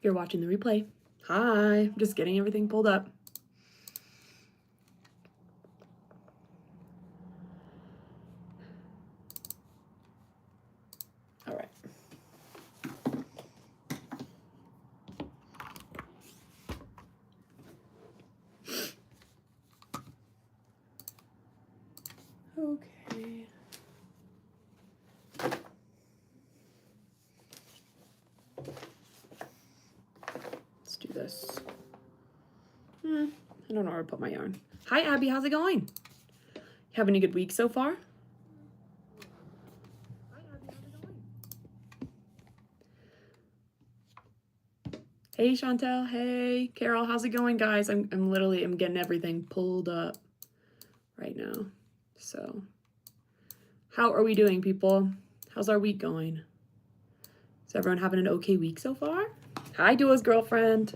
If you're watching the replay, hi, just getting everything pulled up. All right. Okay. Let's do this. I don't know where to put my yarn. Hi, Abby. How's it going? You having a good week so far? Hi, Abby. How's it going? Hey, Chantel. Hey, Carol. How's it going, guys? I'm getting everything pulled up right now. So, how are we doing, people? How's our week going? Is everyone having an okay week so far? Hi, Dua's girlfriend.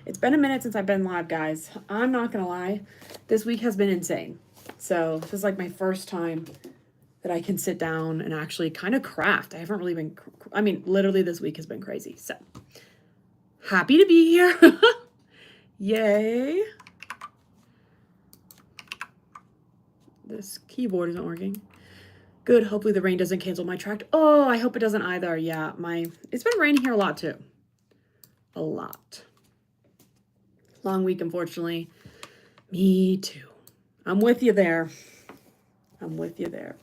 It's been a minute since I've been live, guys. I'm not gonna lie. This week has been insane. So this is like my first time that I can sit down and actually kind of craft. I haven't really been, literally this week has been crazy. So happy to be here. Yay. This keyboard isn't working. Good. Hopefully the rain doesn't cancel my track. Oh, I hope it doesn't either. Yeah, it's been raining here a lot too. A lot. Long week, unfortunately. Me too. I'm with you there. I'm with you there.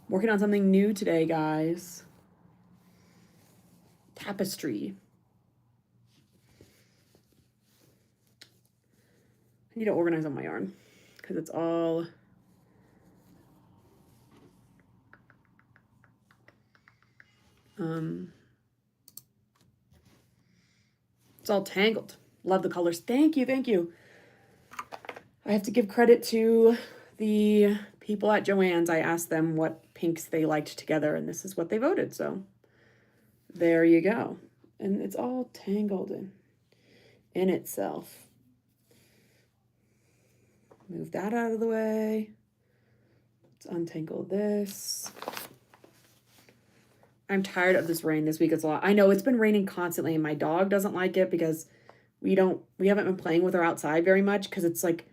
Working on something new today, guys. Tapestry. I need to organize all my yarn because it's all it's all tangled. Love the colors. Thank you, thank you. I have to give credit to the people at Joann's. I asked them what pinks they liked together, and this is what they voted. So there you go. And it's all tangled in itself. Move that out of the way. Let's untangle this. I'm tired of this rain this week. It's a lot. I know it's been raining constantly, and my dog doesn't like it because we haven't been playing with her outside very much because it's like,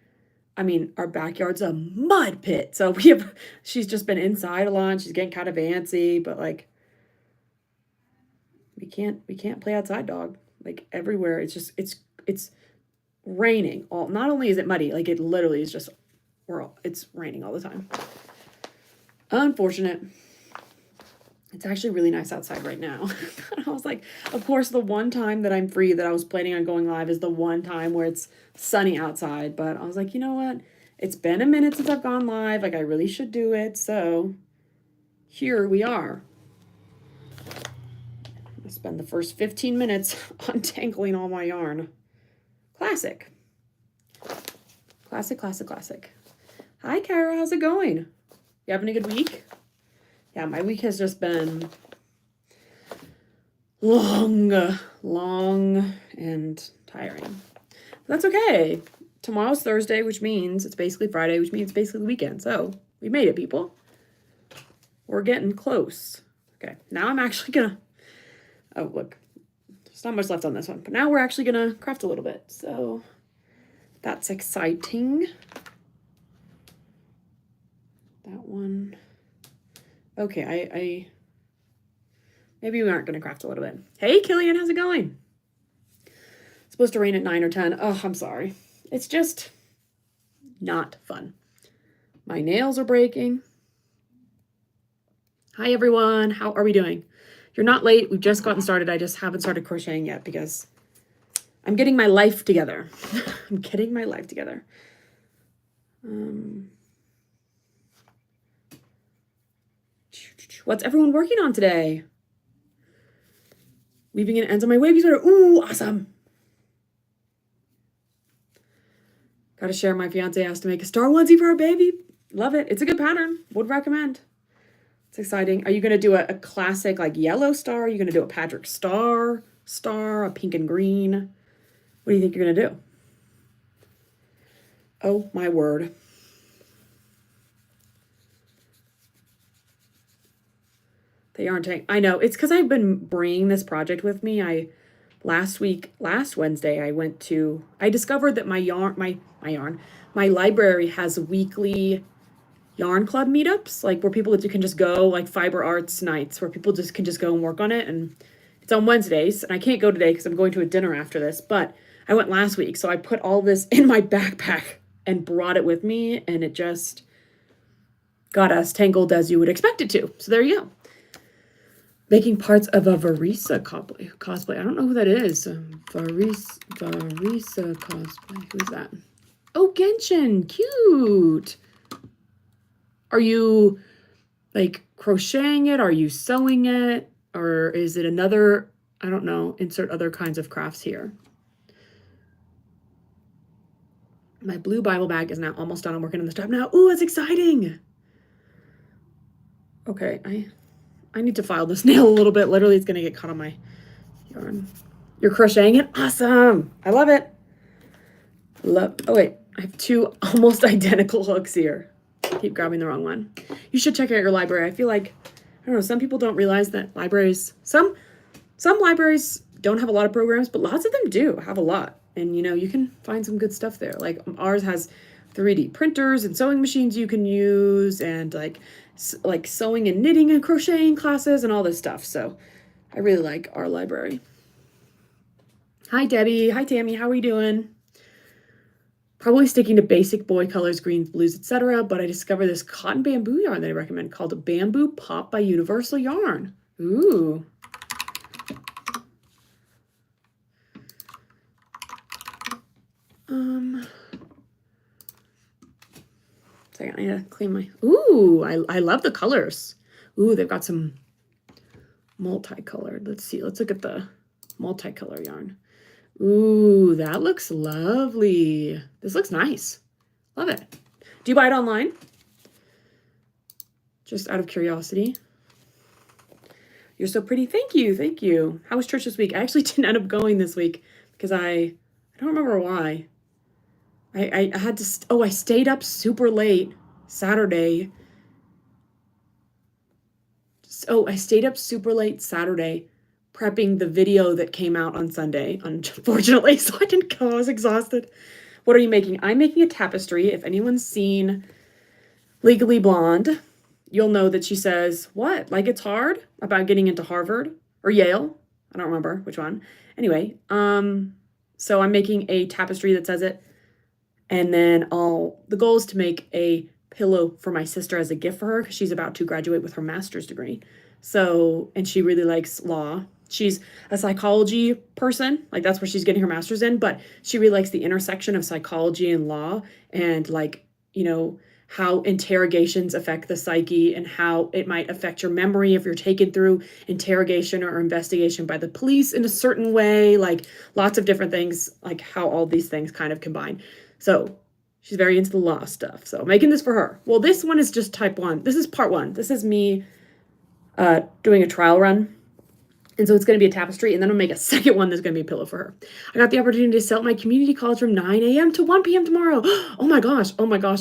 our backyard's a mud pit. So she's just been inside a lot and she's getting kind of antsy, but like we can't play outside, dog. Like everywhere. It's raining. Not only is it muddy, like it literally is just it's raining all the time. Unfortunate. It's actually really nice outside right now. I was like, of course, the one time that I'm free that I was planning on going live is the one time where it's sunny outside. But I was like, you know what? It's been a minute since I've gone live. Like, I really should do it. So here we are. I spend the first 15 minutes untangling all my yarn. Classic. Classic, classic, classic. Hi, Kara. How's it going? You having a good week? Yeah, my week has just been long and tiring. But that's okay. Tomorrow's Thursday, which means it's basically Friday, which means it's basically the weekend. So we made it, people. We're getting close. Okay, now I'm actually gonna, oh, look, there's not much left on this one, but now we're actually gonna craft a little bit. So that's exciting. That one. Okay, maybe we aren't going to craft a little bit. Hey, Killian, how's it going? It's supposed to rain at 9 or 10. Oh, I'm sorry. It's just not fun. My nails are breaking. Hi, everyone. How are we doing? You're not late. We've just gotten started. I just haven't started crocheting yet because I'm getting my life together. I'm getting my life together. What's everyone working on today? Weaving in ends on my wavy sweater. Ooh, awesome. Gotta share, my fiance asked to make a star onesie for her baby. Love it. It's a good pattern. Would recommend. It's exciting. Are you going to do a classic like yellow star? Are you going to do a Patrick star, a pink and green? What do you think you're going to do? Oh, my word. They aren't. I know. It's because I've been bringing this project with me. last Wednesday, I discovered that my library has weekly yarn club meetups, like where people can just go, like fiber arts nights where people just can just go and work on it. And it's on Wednesdays, and I can't go today because I'm going to a dinner after this, but I went last week. So I put all this in my backpack and brought it with me, and it just got as tangled as you would expect it to. So there you go. Making parts of a Varisa cosplay. I don't know who that is. Varisa cosplay. Who's that? Oh, Genshin. Cute. Are you like crocheting it? Are you sewing it? Or is it another, I don't know, insert other kinds of crafts here. My blue Bible bag is now almost done. I'm working on this top now. Ooh, it's exciting. Okay, I need to file this nail a little bit. Literally, it's going to get caught on my yarn. You're crocheting it? Awesome. I love it. Oh, wait. I have two almost identical hooks here. Keep grabbing the wrong one. You should check out your library. I feel like, I don't know, some people don't realize that libraries, some libraries don't have a lot of programs, but lots of them do have a lot. And, you know, you can find some good stuff there. Like ours has 3D printers and sewing machines you can use, and like sewing and knitting and crocheting classes and all this stuff. So I really like our library. Hi, Debbie. Hi, Tammy. How are you doing? Probably sticking to basic boy colors, greens, blues, etc. But I discovered this cotton bamboo yarn that I recommend called a Bamboo Pop by Universal Yarn. Ooh. Second, I need to clean my, ooh, I love the colors. Ooh, they've got some multicolored. Let's see, let's look at the multicolor yarn. Ooh, that looks lovely. This looks nice. Love it. Do you buy it online? Just out of curiosity. You're so pretty. Thank you. Thank you. How was church this week? I actually didn't end up going this week because I don't remember why. I had to, I stayed up super late Saturday. So I stayed up super late Saturday prepping the video that came out on Sunday, unfortunately, so I didn't go. I was exhausted. What are you making? I'm making a tapestry. If anyone's seen Legally Blonde, you'll know that she says, what? Like it's hard about getting into Harvard or Yale? I don't remember which one. Anyway, so I'm making a tapestry that says it. And then the goal is to make a pillow for my sister as a gift for her because she's about to graduate with her master's degree. So, and she really likes law. She's a psychology person, like that's where she's getting her master's in, but she really likes the intersection of psychology and law and like, you know, how interrogations affect the psyche and how it might affect your memory if you're taken through interrogation or investigation by the police in a certain way, like lots of different things, like how all these things kind of combine. So she's very into the law stuff. So I'm making this for her. Well, this one is just type 1. This is part 1. This is me doing a trial run. And so it's going to be a tapestry, and then I'll make a second one that's going to be a pillow for her. I got the opportunity to sell at my community college from 9 a.m. to 1 p.m. tomorrow. Oh my gosh,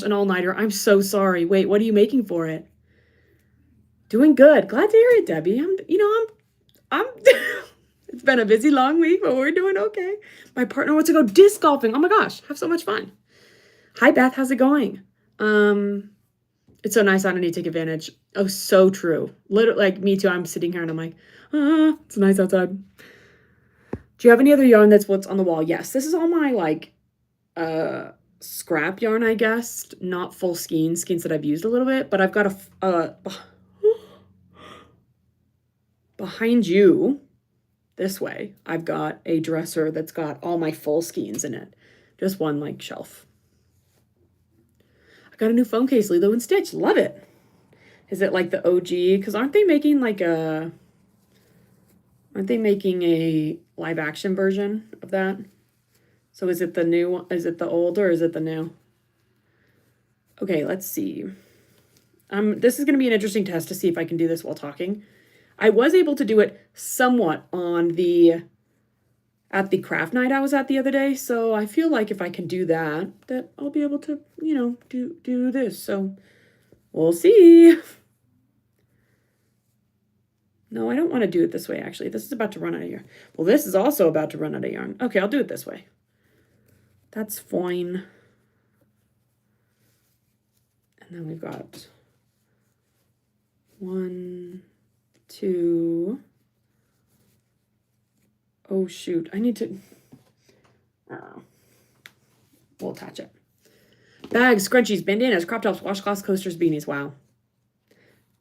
an all-nighter. I'm so sorry. Wait, what are you making for it? Doing good. Glad to hear it, Debbie. I'm it's been a busy, long week, but we're doing okay. My partner wants to go disc golfing. Oh my gosh, have so much fun. Hi, Beth. How's it going? It's so nice. I don't need to take advantage. Oh, so true. Literally, like me too. I'm sitting here and I'm like, it's nice outside. Do you have any other yarn that's what's on the wall? Yes. This is all my like scrap yarn, I guess. Not full skeins that I've used a little bit, but I've got a behind you this way. I've got a dresser that's got all my full skeins in it. Just one like shelf. I got a new phone case, Lilo and Stitch. Love it. Is it like the OG? Because aren't they making a live action version of that? So is it the new one? Is it the old or is it the new? Okay, let's see. This is going to be an interesting test to see if I can do this while talking. I was able to do it somewhat at the craft night I was at the other day. So I feel like if I can do that I'll be able to, you know, do this. So we'll see. No, I don't want to do it this way, actually. This is about to run out of yarn. Well, this is also about to run out of yarn. Okay, I'll do it this way. That's fine. And then we've got 1, 2. Oh, shoot. I need to... We'll attach it. Bags, scrunchies, bandanas, crop tops, washcloths, coasters, beanies. Wow.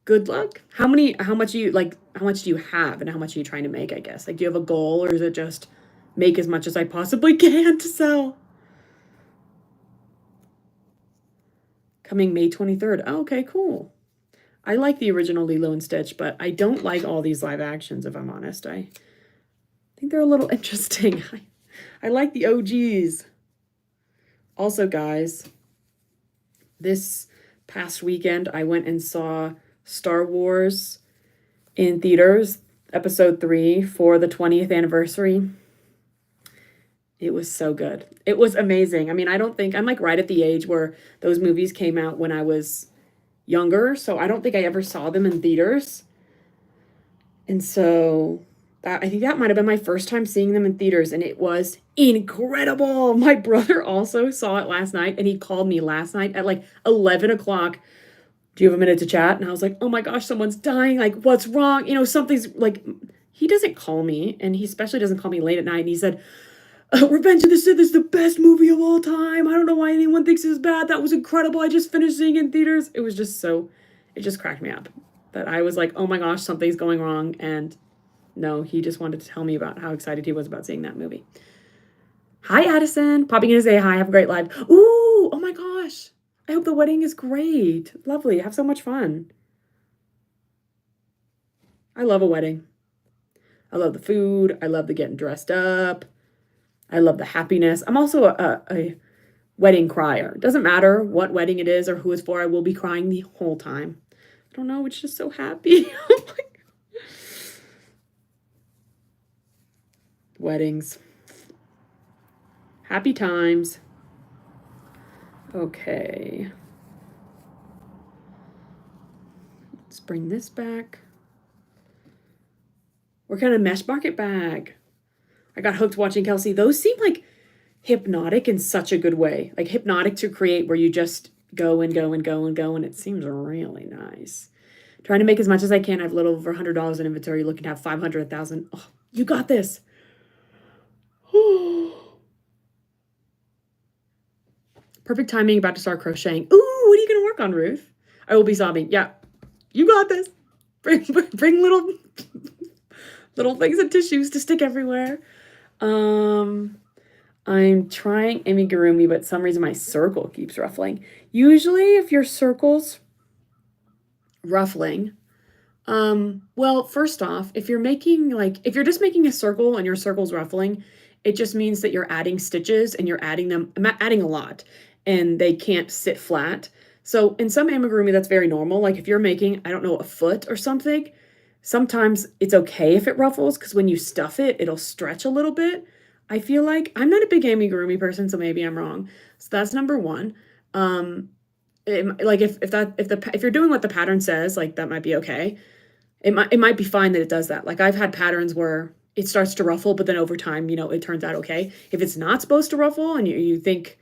Good luck. How much do you have and how much are you trying to make, I guess? Like, do you have a goal or is it just make as much as I possibly can to sell? Coming May 23rd. Oh, okay, cool. I like the original Lilo and Stitch, but I don't like all these live actions, if I'm honest. I think they're a little interesting. I like the OGs. Also, guys, this past weekend, I went and saw Star Wars in theaters, episode 3 for the 20th anniversary. It was so good. It was amazing. I mean, I don't think, I'm like right at the age where those movies came out when I was younger, so I don't think I ever saw them in theaters. And so I think that might have been my first time seeing them in theaters, and it was incredible. My brother also saw it last night, and he called me last night at like 11 o'clock. Do you have a minute to chat? And I was like, oh my gosh, someone's dying. Like, what's wrong? You know, something's like, he doesn't call me, and he especially doesn't call me late at night. And he said, Revenge of the Sith is the best movie of all time. I don't know why anyone thinks it's bad. That was incredible. I just finished seeing it in theaters. It was just so, it just cracked me up. That I was like, oh my gosh, something's going wrong. And no, he just wanted to tell me about how excited he was about seeing that movie. Hi, Addison. Popping in to say hi. Have a great live. Ooh, oh my gosh. I hope the wedding is great. Lovely. Have so much fun. I love a wedding. I love the food. I love the getting dressed up. I love the happiness. I'm also a wedding crier. It doesn't matter what wedding it is or who it's for. I will be crying the whole time. I don't know. It's just so happy. Oh my God. Weddings. Happy times. Okay. Let's bring this back. We're kind of mesh market bag. I got hooked watching Kelsey. Those seem like hypnotic in such a good way. Like hypnotic to create where you just go and go and go and go. And it seems really nice. Trying to make as much as I can. I have a little over $100 in inventory. Looking to have 500, 1,000. Oh, you got this. Perfect timing. About to start crocheting. Ooh, what are you going to work on, Ruth? I will be sobbing. Yeah, you got this. Bring little things of tissues to stick everywhere. I'm trying amigurumi, but some reason my circle keeps ruffling. Usually if your circle's ruffling, well, first off, if you're just making a circle and your circle's ruffling, it just means that you're adding stitches and you're adding a lot and they can't sit flat. So in some amigurumi, that's very normal. Like if you're making, I don't know, a foot or something, sometimes it's okay if it ruffles because when you stuff it, it'll stretch a little bit. I feel like I'm not a big amigurumi person, so maybe I'm wrong. So that's number one. Like if you're doing what the pattern says, like that might be okay. It might be fine that it does that. Like I've had patterns where it starts to ruffle, but then over time, you know, it turns out okay. If it's not supposed to ruffle and you think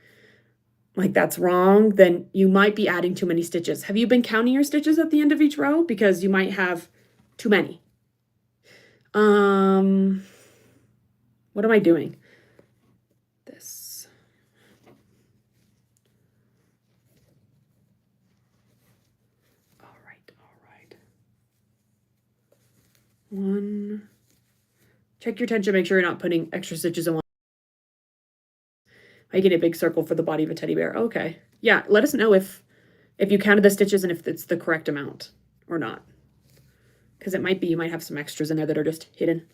like that's wrong, then you might be adding too many stitches. Have you been counting your stitches at the end of each row? Because you might have too many. What am I doing? This. All right. One. Check your tension, make sure you're not putting extra stitches in one. Making a big circle for the body of a teddy bear. Okay. Yeah, let us know if you counted the stitches and if it's the correct amount or not. Because it might be, you might have some extras in there that are just hidden.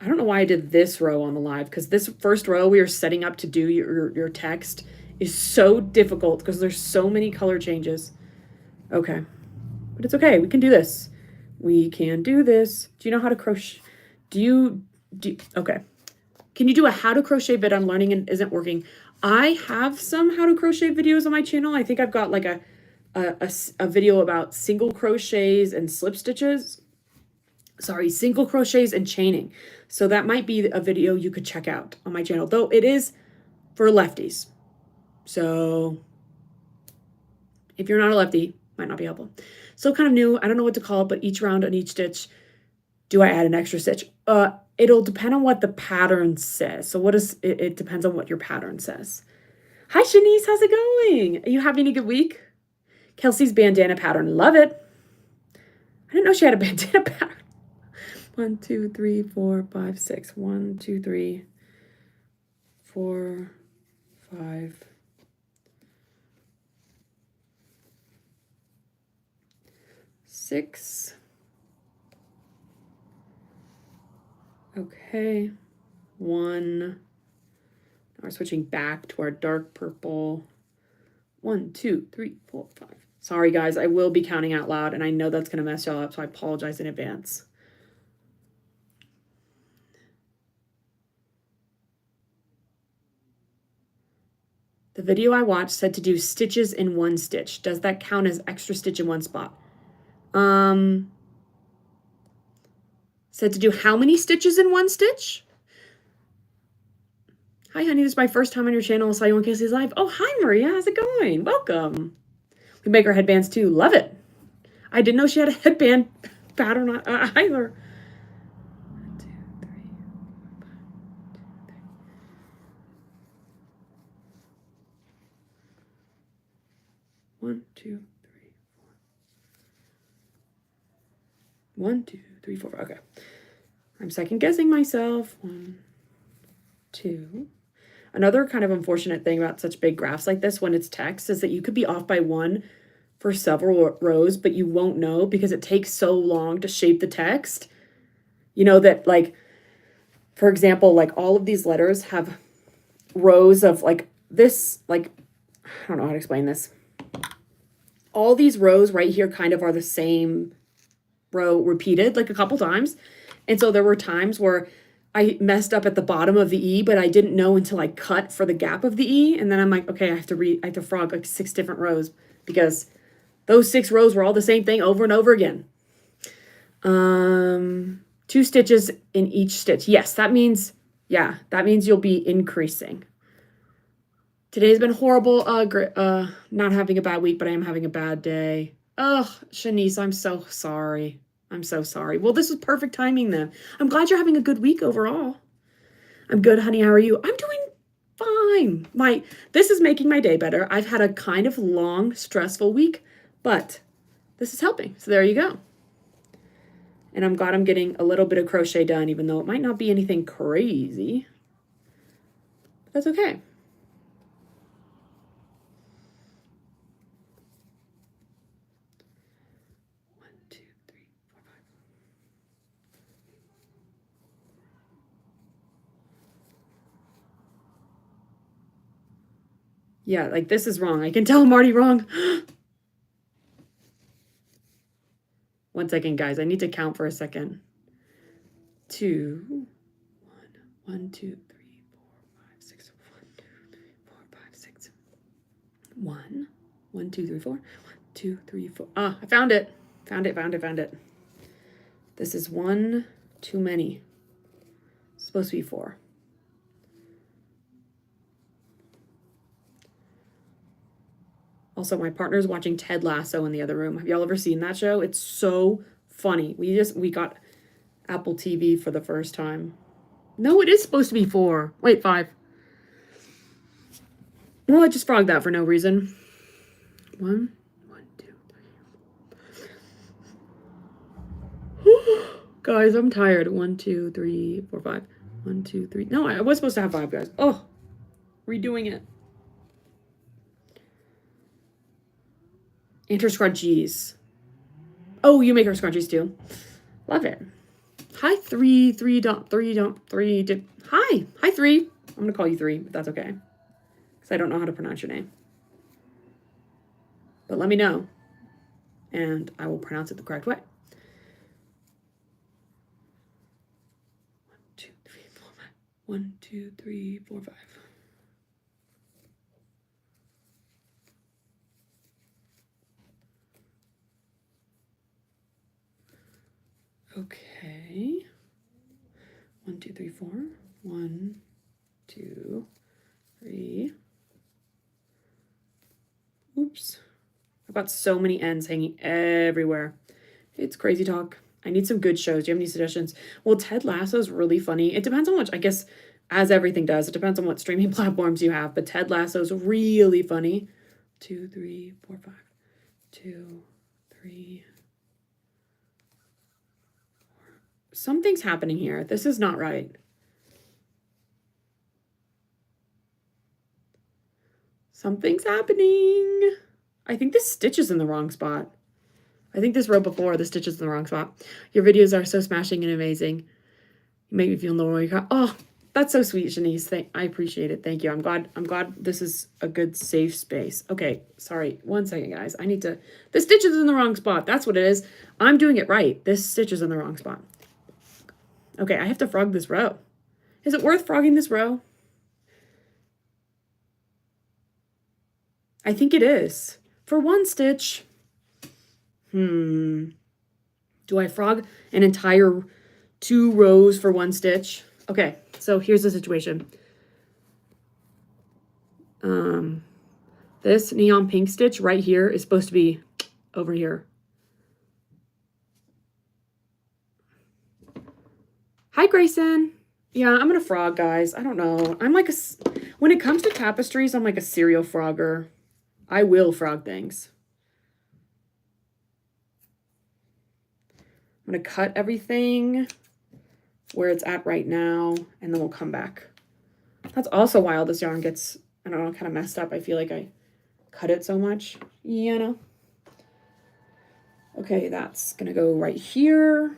I don't know why I did this row on the live, because this first row we are setting up to do your text is so difficult because there's so many color changes. Okay. But it's okay. We can do this. We can do this. Do you know how to crochet? Okay. Can you do a how to crochet bit on learning and isn't working? I have some how to crochet videos on my channel. I think I've got like a video about single crochets and slip stitches. sorry, single crochets and chaining. So that might be a video you could check out on my channel, though it is for lefties. So if you're not a lefty, might not be helpful. Still kind of new. I don't know what to call it, but each round on each stitch, do I add an extra stitch? It'll depend on what the pattern says. So what is it? It depends on what your pattern says. Hi, Shanice. How's it going? Are you having a good week? Kelsey's bandana pattern. Love it. I didn't know she had a bandana pattern. 1, 2, 3, 4, 5, 6. 1, 2, 3, 4, 5. 6. Okay. 1. Now we're switching back to our dark purple. 1, 2, 3, 4, 5. Sorry, guys. I will be counting out loud, and I know that's going to mess y'all up, so I apologize in advance. The video I watched said to do stitches in one stitch. Does that count as extra stitch in one spot? Said to do how many stitches in one stitch? Hi, honey. This is my first time on your channel. Saw you on Kelsey's Live. Oh, hi, Maria. How's it going? Welcome. We make our headbands too. Love it. I didn't know she had a headband pattern either. 1, 2, 3, 1, 2, 3, 4. 1, 2, 3, 4. Okay. I'm second guessing myself. 1, 2. Another kind of unfortunate thing about such big graphs like this when it's text is that you could be off by 1 for several rows, but you won't know because it takes so long to shape the text. You know that, like, for example, like all of these letters have rows of like this, like, I don't know how to explain this. All these rows right here kind of are the same row repeated like a couple times. And so there were times where I messed up at the bottom of the E, but I didn't know until I cut for the gap of the E. And then I'm like, okay, I have to frog like 6 different rows because those 6 rows were all the same thing over and over again. 2 stitches in each stitch. Yes, that means you'll be increasing. Today's been horrible. Not having a bad week, but I am having a bad day. Ugh, Shanice, I'm so sorry. I'm so sorry. Well, this was perfect timing then. I'm glad you're having a good week overall. I'm good, honey. How are you? I'm doing fine. This is making my day better. I've had a kind of long, stressful week, but this is helping. So there you go. And I'm glad I'm getting a little bit of crochet done, even though it might not be anything crazy. But that's okay. Yeah, like this is wrong. I can tell I'm already wrong. 1 second, guys. I need to count for a second. 2, 1, 1, 2, 3, 4, 5, 6, 1, 2, 3, 4, 5, 6. 1, 1, 2, 3, 4, 1, 2, 3, 4. Ah, I found it. Found it. This is 1 too many. It's supposed to be 4. Also, my partner's watching Ted Lasso in the other room. Have y'all ever seen that show? It's so funny. We got Apple TV for the first time. No, it is supposed to be 4. Wait, 5. Well, I just frogged that for no reason. 1, 1, 2, 3. Guys, I'm tired. 1, 2, 3, 4, 5. 1, 2, 3. No, I was supposed to have 5, guys. Oh, redoing it. And her scrunchies. Oh, you make her scrunchies too. Love it. Hi, 3. Hi, 3. I'm going to call you 3, if that's okay. Because I don't know how to pronounce your name. But let me know. And I will pronounce it the correct way. 1, 2, 3, 4, 5. 1, 2, 3, 4, 5. Okay. 1, 2, 3, 4. 1, 2, 3. Oops. I've got so many ends hanging everywhere. It's crazy talk. I need some good shows. Do you have any suggestions? Well, Ted Lasso's really funny. It depends on which, I guess, as everything does, it depends on what streaming platforms you have, but Ted Lasso's really funny. 2, 3, 4, 5. 2, 3. Something's happening here. This is not right. Something's happening. I think this stitch is in the wrong spot. I think this row before, the stitch is in the wrong spot. Your videos are so smashing and amazing. You make me feel no worry. Oh, that's so sweet, Shanice. I appreciate it. Thank you. I'm glad this is a good safe space. Okay, sorry. 1 second, guys. I need to... The stitch is in the wrong spot. That's what it is. I'm doing it right. This stitch is in the wrong spot. Okay, I have to frog this row. Is it worth frogging this row? I think it is. For 1 stitch. Do I frog an entire 2 rows for 1 stitch? Okay, so here's the situation. This neon pink stitch right here is supposed to be over here. Hi, Grayson. Yeah, I'm gonna frog, guys. I don't know. I'm like when it comes to tapestries, I'm like a serial frogger. I will frog things. I'm going to cut everything where it's at right now, and then we'll come back. That's also why all this yarn gets, I don't know, kind of messed up. I feel like I cut it so much, you know? Okay, that's going to go right here.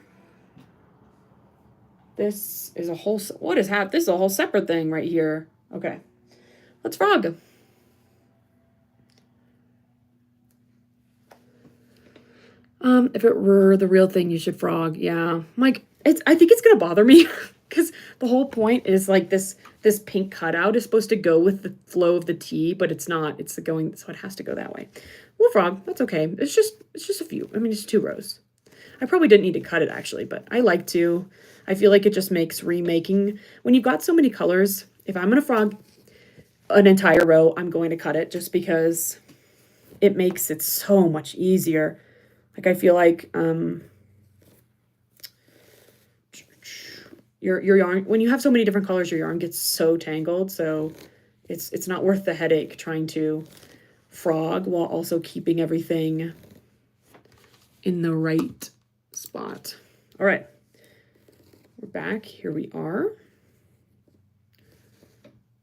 This is a whole, what is happening? This is a whole separate thing right here. Okay, let's frog. If it were the real thing, you should frog. Yeah, Mike, I think it's gonna bother me because the whole point is like this pink cutout is supposed to go with the flow of the tea, but it's not. It's going, so it has to go that way. We'll frog. That's okay. It's just a few. I mean, it's 2 rows. I probably didn't need to cut it actually, but I like to. I feel like it just makes remaking when you've got so many colors. If I'm gonna frog an entire row, I'm going to cut it just because it makes it so much easier. Like I feel like your yarn, when you have so many different colors, your yarn gets so tangled. So it's not worth the headache trying to frog while also keeping everything in the right spot. All right, we're back. Here we are.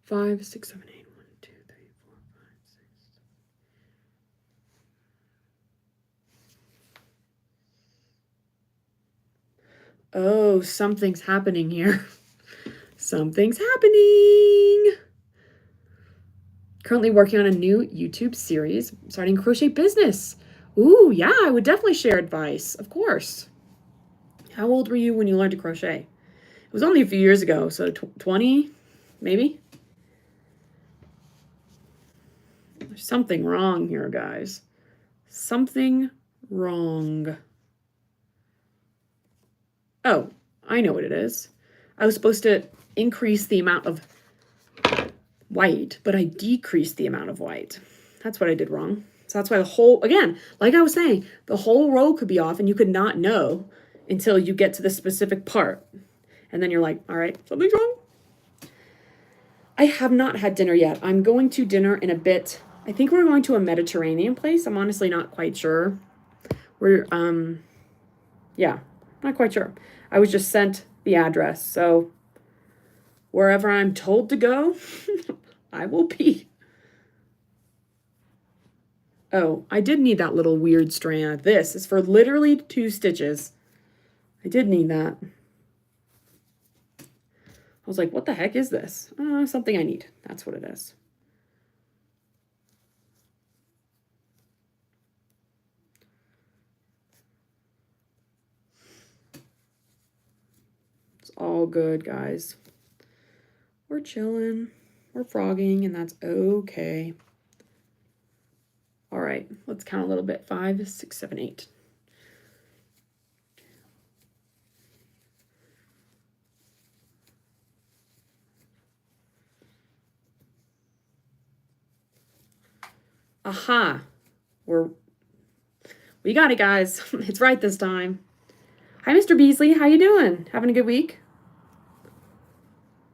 5, 6, 7, 8. 1, 2, 3, 4, 5, 6. Oh, something's happening here. Something's happening. Currently working on a new YouTube series, starting a crochet business. Ooh, yeah, I would definitely share advice, of course. How old were you when you learned to crochet? It was only a few years ago, so 20, maybe? There's something wrong here, guys. Something wrong. Oh, I know what it is. I was supposed to increase the amount of white, but I decreased the amount of white. That's what I did wrong. So that's why the whole, again, like I was saying, the whole row could be off and you could not know until you get to the specific part. And then you're like, all right, something's wrong. I have not had dinner yet. I'm going to dinner in a bit. I think we're going to a Mediterranean place. I'm honestly not quite sure. We're, yeah, not quite sure. I was just sent the address. So wherever I'm told to go, I will be. Oh, I did need that little weird strand. This is for literally 2 stitches. I did need that. I was like, what the heck is this? Something I need. That's what it is. It's all good, guys. We're chilling. We're frogging, and that's okay. All right, let's count a little bit. 5, 6, 7, 8. Aha. We got it, guys. It's right this time. Hi, Mr. Beasley. How you doing? Having a good week?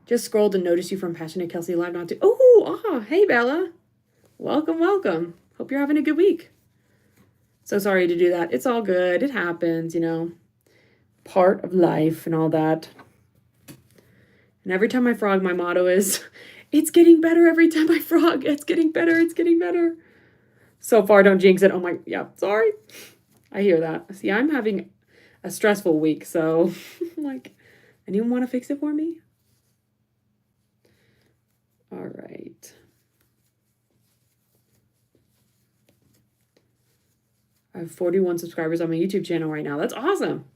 Just scrolled and noticed you from Passionate Kelsey Live not too. Oh, hey, Bella. Welcome, welcome. Hope you're having a good week. So sorry to do that. It's all good. It happens, you know. Part of life and all that. And every time I frog, my motto is, it's getting better every time I frog. It's getting better. It's getting better. So far, don't jinx it. Oh my, yeah, sorry. I hear that. See, I'm having a stressful week, so like, anyone want to fix it for me? All right. I have 41 subscribers on my YouTube channel right now. That's awesome.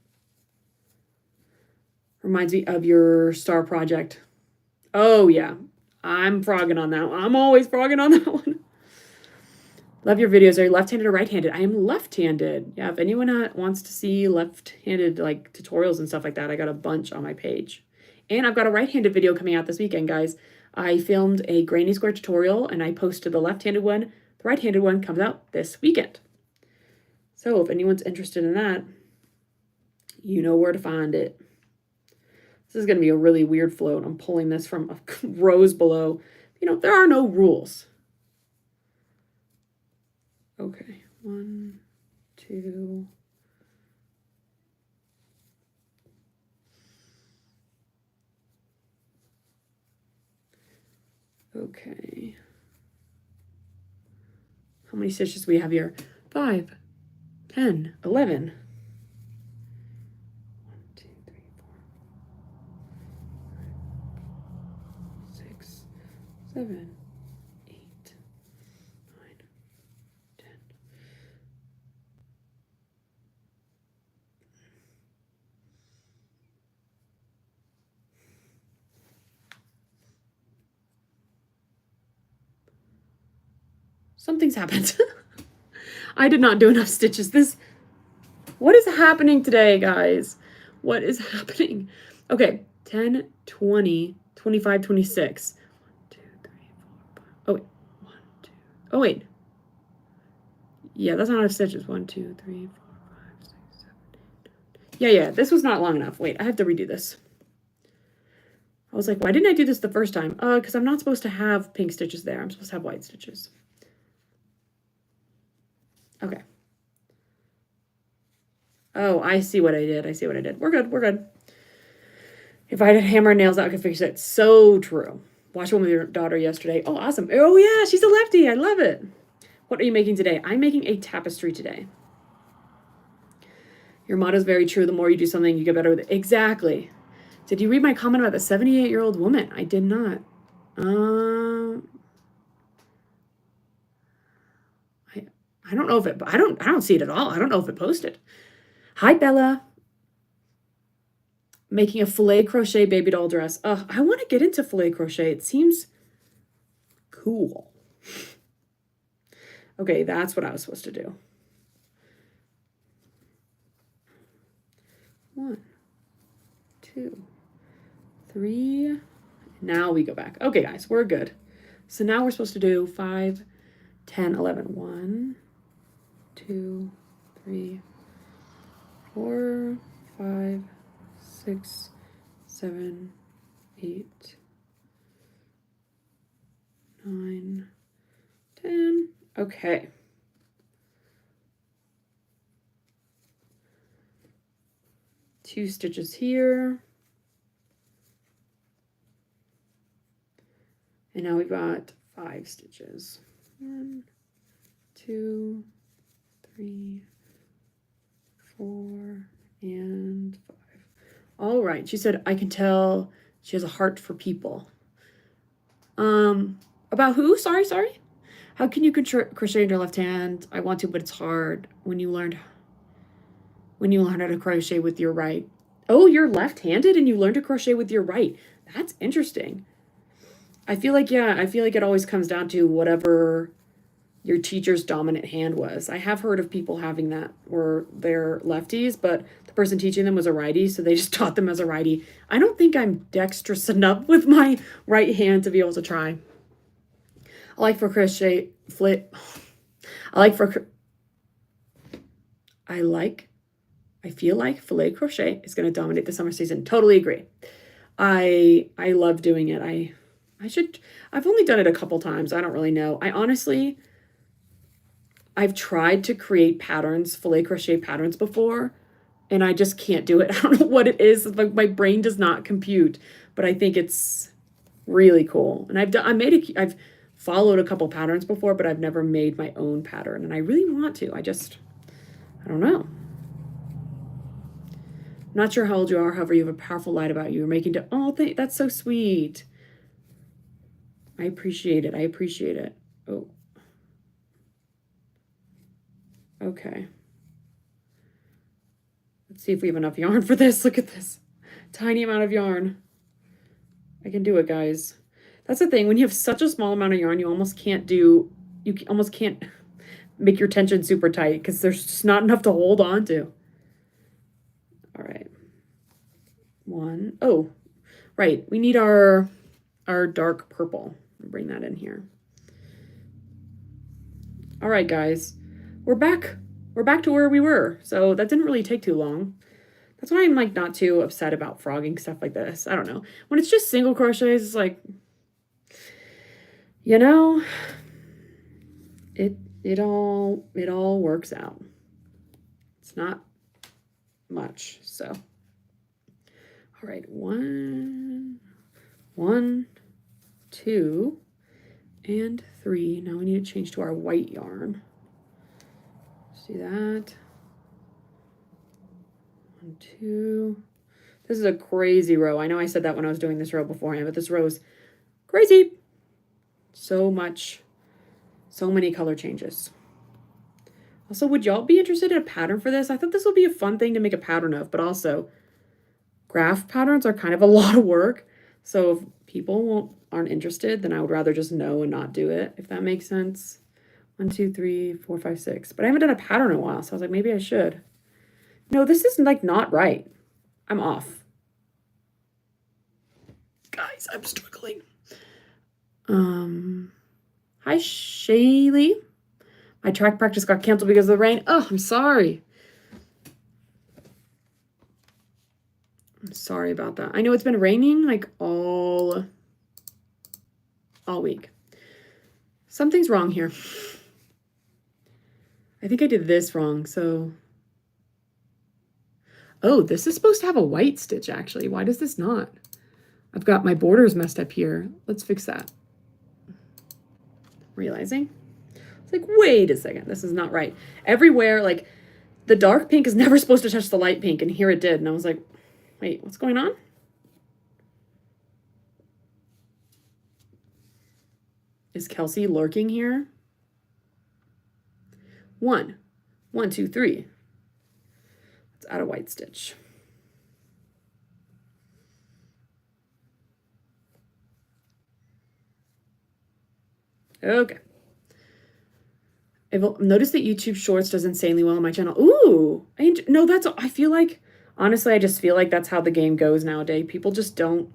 Reminds me of your star project. Oh, yeah. I'm frogging on that one. I'm always frogging on that one. Love your videos. Are you left-handed or right-handed? I am left-handed. Yeah, if anyone wants to see left-handed like tutorials and stuff like that, I got a bunch on my page. And I've got a right-handed video coming out this weekend, guys. I filmed a granny square tutorial and I posted the left-handed one. The right-handed one comes out this weekend. So if anyone's interested in that, you know where to find it. This is going to be a really weird float. I'm pulling this from rows below. You know, there are no rules. Okay, 1, 2. Okay. How many stitches do we have here? 5, 10, 11. 1, 2, 3, 4, 5, 6, 7, 8, 9, 10. Something's happened. I did not do enough stitches. What is happening today, guys? What is happening? Okay, 10, 20, 25, 26. 1, 2, 3, 4, 5. Oh, wait. 1, 2. Oh, wait. Yeah, that's not enough stitches. 1, 2, 3, 4, 5, 6, 7, 8. Yeah. This was not long enough. Wait, I have to redo this. I was like, why didn't I do this the first time? Because I'm not supposed to have pink stitches there. I'm supposed to have white stitches. Okay. Oh, I see what I did. We're good. If I had hammer and nails out, I could fix it. So true. Watched one with your daughter yesterday. Oh, awesome. Oh, yeah, she's a lefty. I love it. What are you making today? I'm making a tapestry today. Your motto is very true. The more you do something, you get better with it. Exactly. Did you read my comment about the 78-year-old woman? I did not. I don't know if it, I don't see it at all. I don't know if it posted. Hi, Bella. Making a filet crochet baby doll dress. I want to get into filet crochet. It seems cool. Okay, that's what I was supposed to do. 1, 2, 3. Now we go back. Okay, guys, we're good. So now we're supposed to do 5, 10, 11. 1, 2, 3, 4, 5, 6, 7, 8, 9, 10. Okay. Two stitches here. And now we've got 5 stitches. 1, 2, 3, 4, and 5. All right. She said, I can tell she has a heart for people. About who? Sorry. How can you crochet in your left hand? I want to, but it's hard. When you learn how to crochet with your right. Oh, you're left-handed and you learn to crochet with your right. That's interesting. I feel like it always comes down to whatever your teacher's dominant hand was. I have heard of people having that where they're lefties, but the person teaching them was a righty, so they just taught them as a righty. I don't think I'm dexterous enough with my right hand to be able to try. I like for crochet flip. I feel like filet crochet is going to dominate the summer season. Totally agree. I love doing it. I've only done it a couple times. I don't really know. I've tried to create patterns, filet crochet patterns before, and I just can't do it. I don't know what it is. Like my brain does not compute, but I think it's really cool. And I've followed a couple patterns before, but I've never made my own pattern, and I really want to. I don't know. Not sure how old you are, however, you have a powerful light about you. You're making that's so sweet. I appreciate it. I appreciate it. Oh. Okay. Let's see if we have enough yarn for this. Look at this. Tiny amount of yarn. I can do it, guys. That's the thing. When you have such a small amount of yarn, you almost can't make your tension super tight because there's just not enough to hold on to. All right. Oh, right. We need our dark purple. Bring that in here. All right, guys. We're back. We're back to where we were. So that didn't really take too long. That's why I'm like not too upset about frogging stuff like this. I don't know. When it's just single crochets, it's like, you know, it all works out. It's not much. So all right, 1, 2, and 3. Now we need to change to our white yarn. See that? 1, 2. This is a crazy row. I know I said that when I was doing this row beforehand, but this row is crazy. So many color changes. Also, would y'all be interested in a pattern for this? I thought this would be a fun thing to make a pattern of, but also graph patterns are kind of a lot of work. So if people aren't interested, then I would rather just know and not do it, if that makes sense. 1, 2, 3, 4, 5, 6. But I haven't done a pattern in a while, so I was like, maybe I should. No, this is like not right. I'm off. Guys, I'm struggling. Hi, Shaylee. My track practice got canceled because of the rain. Oh, I'm sorry. I'm sorry about that. I know it's been raining like all week. Something's wrong here. I think I did this wrong, so. Oh, this is supposed to have a white stitch, actually. Why does this not? I've got my borders messed up here. Let's fix that. Realizing. It's like, wait a second, this is not right. Everywhere, like, the dark pink is never supposed to touch the light pink, and here it did. And I was like, wait, what's going on? Is Kelsey lurking here? 1, 2, 3. Let's add a white stitch. Okay. I've noticed that YouTube Shorts does insanely well on my channel. Ooh, no, I feel like, honestly, I just feel like that's how the game goes nowadays. People don't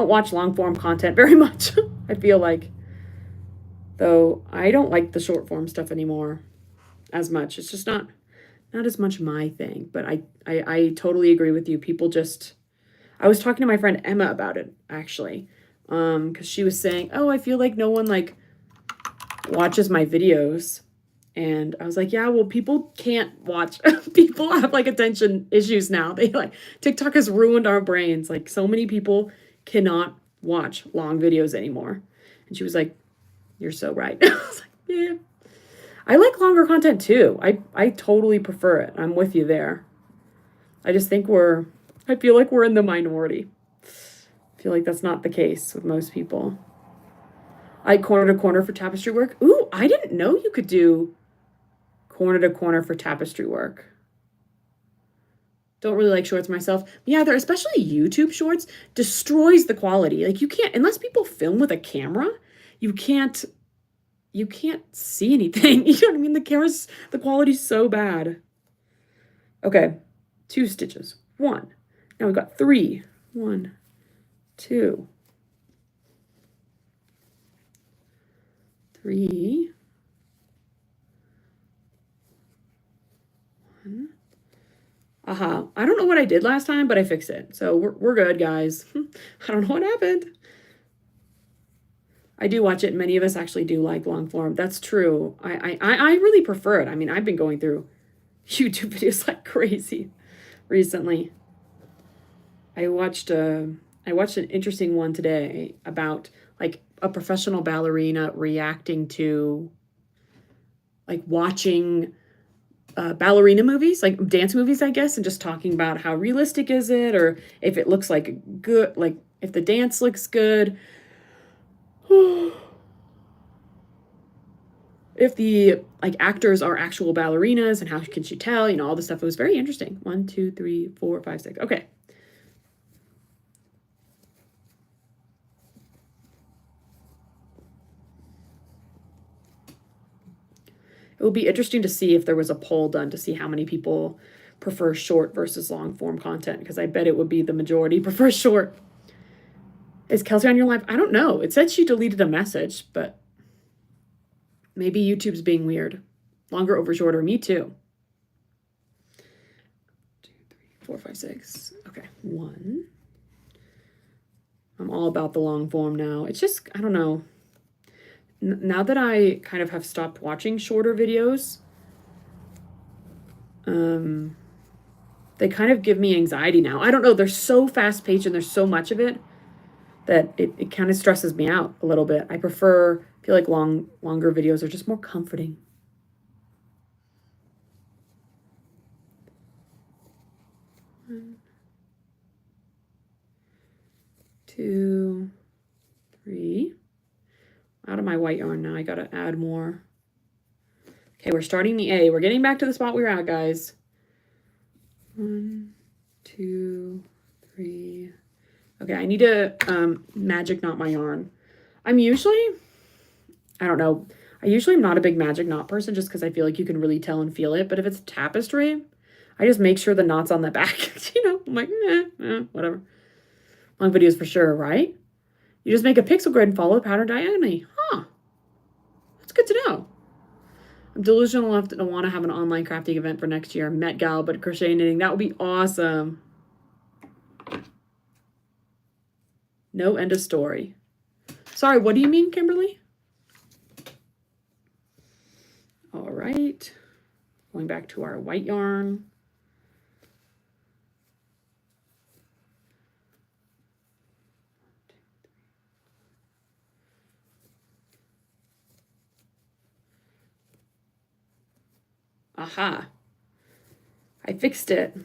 watch long form content very much. I feel like, though I don't like the short form stuff anymore as much. It's just not as much my thing, but I totally agree with you. I was talking to my friend Emma about it, actually, because she was saying, oh, I feel like no one like watches my videos. And I was like, yeah, well, people can't watch. People have like attention issues now. They like, TikTok has ruined our brains. Like, so many people cannot watch long videos anymore. And she was like, you're so right. I was like, yeah. I like longer content too. I totally prefer it. I'm with you there. I just think I feel like we're in the minority. I feel like that's not the case with most people. I corner to corner for tapestry work. Ooh, I didn't know you could do corner to corner for tapestry work. Don't really like shorts myself. Yeah, they're especially YouTube shorts destroys the quality. Like, you can't, unless people film with a camera, you can't see anything. You know what I mean? The quality's so bad. Okay, 2 stitches. 1. Now we've got 3. 1, 2, 3, Aha. I don't know what I did last time, but I fixed it. So we're good, guys. I don't know what happened. I do watch it, and many of us actually do like long form. That's true. I really prefer it. I mean, I've been going through YouTube videos like crazy recently. I watched an interesting one today about like a professional ballerina reacting to like watching ballerina movies, like dance movies, I guess, and just talking about how realistic is it, or if it looks like good, like if the dance looks good. If the like actors are actual ballerinas and how can she tell, you know, all this stuff. It was very interesting. 1, 2, 3, 4, 5, 6. Okay. It would be interesting to see if there was a poll done to see how many people prefer short versus long form content, because I bet it would be the majority prefer short. Is Kelsey on your live? I don't know. It said she deleted a message, but maybe YouTube's being weird. Longer over shorter. Me too. 2, 3, 4, 5, 6. Okay. 1. I'm all about the long form now. It's just, I don't know. Now that I kind of have stopped watching shorter videos, they kind of give me anxiety now. I don't know. They're so fast paced and there's so much of it that it kind of stresses me out a little bit. I feel like longer videos are just more comforting. 1, 2, 3. Out of my white yarn now. I gotta add more. Okay, we're starting the A. We're getting back to the spot we were at, guys. 1, 2, 3. Okay, I need to magic knot my yarn. I'm usually, I don't know, I usually am not a big magic knot person just because I feel like you can really tell and feel it. But if it's tapestry, I just make sure the knot's on the back. You know, I'm like, whatever. Long videos for sure, right? You just make a pixel grid and follow the pattern diagonally. Huh. That's good to know. I'm delusional enough to want to have an online crafting event for next year. Met Gal, but crochet knitting. That would be awesome. No end of story. Sorry, what do you mean, Kimberly? All right. Going back to our white yarn. Aha. I fixed it.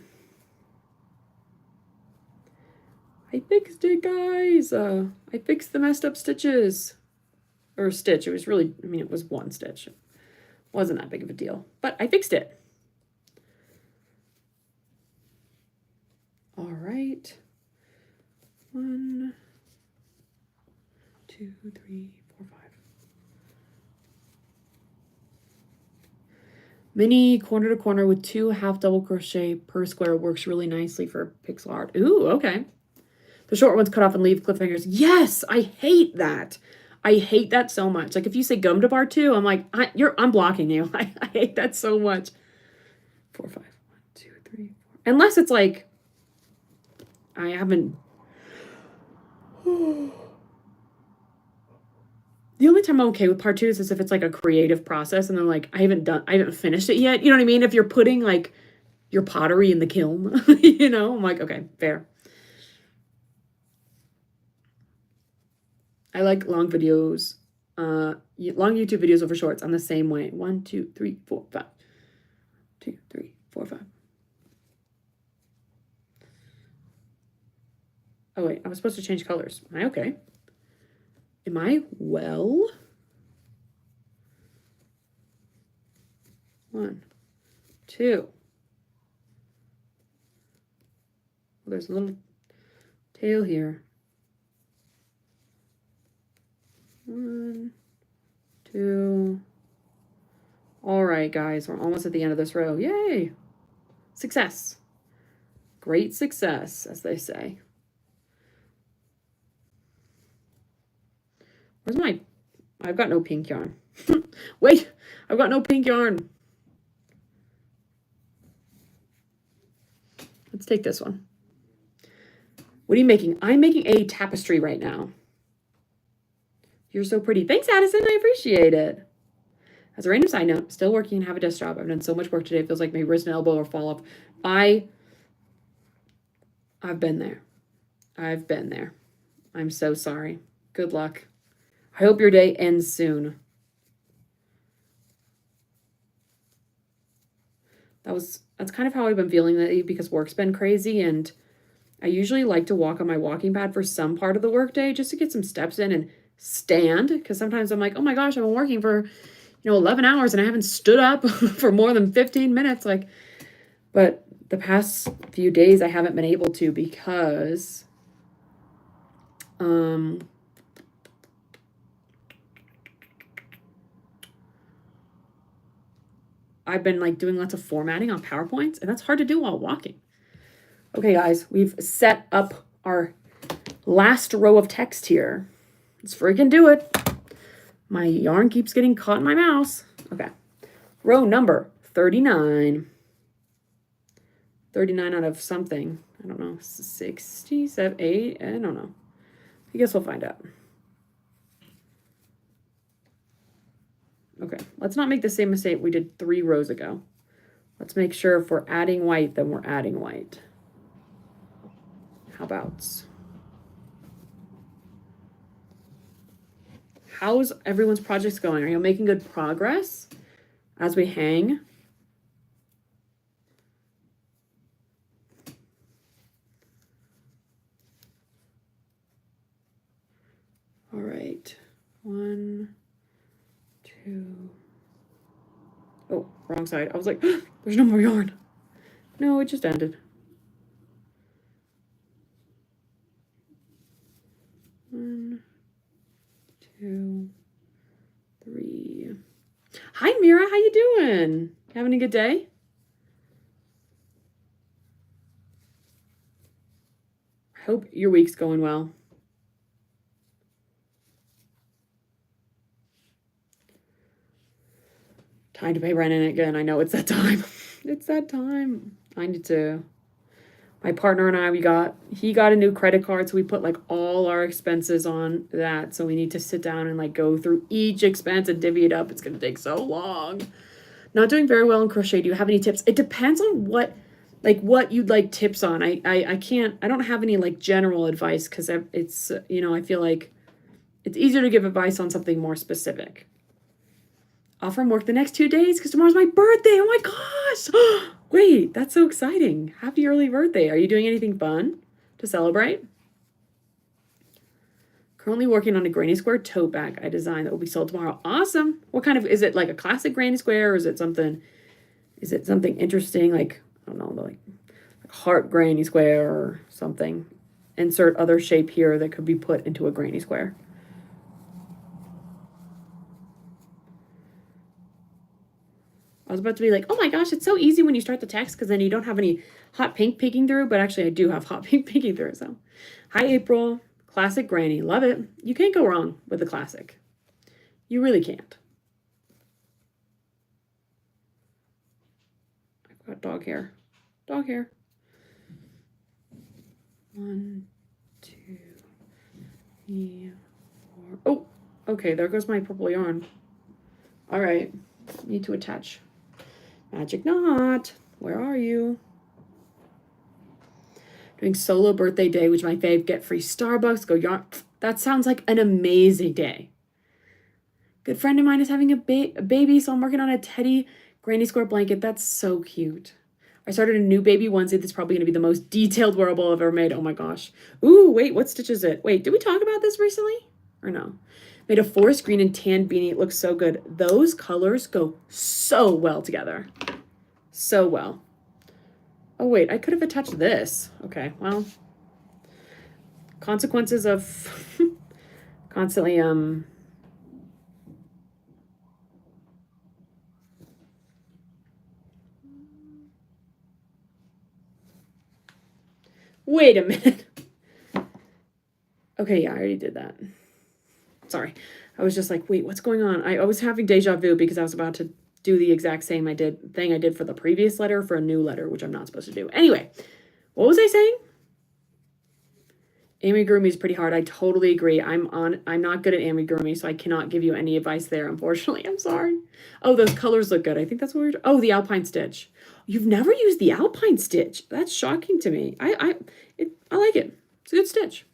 I fixed it, guys. I fixed the messed up stitches. Or stitch. It was really, I mean, it was one stitch. It wasn't that big of a deal. But I fixed it. All right. 1, 2, 3, 4, 5. Mini corner to corner with 2 half double crochet per square works really nicely for pixel art. Ooh, okay. The short ones cut off and leave cliffhangers. Yes, I hate that. I hate that so much. Like if you say gum to bar 2, I'm like, I'm blocking you. I hate that so much. 4, 5, 1, 2, 3, 4. Unless it's like, I haven't. The only time I'm okay with part 2 is if it's like a creative process and they're like, I haven't finished it yet. You know what I mean? If you're putting like your pottery in the kiln, you know, I'm like, okay, fair. I like long videos, long YouTube videos over shorts. I'm the same way. 1, 2, 3, 4, 5. 2, 3, 4, 5. Oh wait, I was supposed to change colors. Am I okay? Am I well? 1, 2. Well, there's a little tail here. 1, 2. All right, guys, we're almost at the end of this row. Yay! Success. Great success, as they say. Where's my... I've got no pink yarn. Wait, I've got no pink yarn. Let's take this one. What are you making? I'm making a tapestry right now. You're so pretty. Thanks, Addison. I appreciate it. As a random side note, still working and have a desk job. I've done so much work today. It feels like my wrist and elbow will fall off. I've been there. I've been there. I'm so sorry. Good luck. I hope your day ends soon. That's kind of how I've been feeling lately because work's been crazy, and I usually like to walk on my walking pad for some part of the workday just to get some steps in and stand, because sometimes I'm like, oh my gosh, I've been working for 11 hours and I haven't stood up for more than 15 minutes. But the past few days I haven't been able to because I've been doing lots of formatting on PowerPoints, and that's hard to do while walking. Okay, guys, we've set up our last row of text here. Let's freaking do it. My yarn keeps getting caught in my mouse. Okay. Row number 39. 39 out of something. I don't know. 67, 8. I don't know. I guess we'll find out. Okay. Let's not make the same mistake we did 3 rows ago. Let's make sure if we're adding white, then we're adding white. How about? How's everyone's projects going? Are you making good progress as we hang? All right. 1, 2. Oh, wrong side. I was like, there's no more yarn. No, it just ended. 1, 2, 3. Hi, Mira. How you doing? Having a good day? I hope your week's going well. Time to pay rent in again. I know it's that time. It's that time. I need to. My partner and I, he got a new credit card, so we put all our expenses on that. So we need to sit down and go through each expense and divvy it up. It's gonna take so long. Not doing very well in crochet. Do you have any tips? It depends on what you'd like tips on. I don't have any general advice because it's I feel like it's easier to give advice on something more specific. Off from work the next 2 days because tomorrow's my birthday. Oh my gosh. Wait, that's so exciting. Happy early birthday. Are you doing anything fun to celebrate? Currently working on a granny square tote bag I designed that will be sold tomorrow. Awesome. What kind of, is it a classic granny square, or is it something interesting? I don't know, like heart granny square or something. Insert other shape here that could be put into a granny square. I was about to be like, oh my gosh, it's so easy when you start the text because then you don't have any hot pink peeking through, but actually I do have hot pink peeking through. So, hi April, classic granny, love it. You can't go wrong with the classic. You really can't. I've got dog hair. Dog hair. 1, 2, 3, 4. Oh, okay, there goes my purple yarn. All right, need to attach. Magic knot, where are you? Doing solo birthday day, which my fave, get free Starbucks, go yarn. That sounds like an amazing day. Good friend of mine is having a baby, so I'm working on a teddy granny square blanket. That's so cute. I started a new baby onesie that's probably going to be the most detailed wearable I've ever made. Oh my gosh. Ooh, wait, what stitch is it? Wait, did we talk about this recently? Or no? Made a forest green and tan beanie. It looks so good. Those colors go so well together. So well. Oh, wait, I could have attached this. Okay, well. Consequences of constantly, Wait a minute. Okay, yeah, I already did that. Sorry. I was just like, wait, what's going on? I was having deja vu because I was about to do the exact same thing I did for the previous letter for a new letter, which I'm not supposed to do. Anyway, What was I saying? Amigurumi is pretty hard. I totally agree. I'm not good at amigurumi, so I cannot give you any advice there, unfortunately. I'm sorry. Oh, those colors look good. I think that's what we're... Oh, the Alpine Stitch. You've never used the Alpine Stitch. That's shocking to me. I like it. It's a good stitch.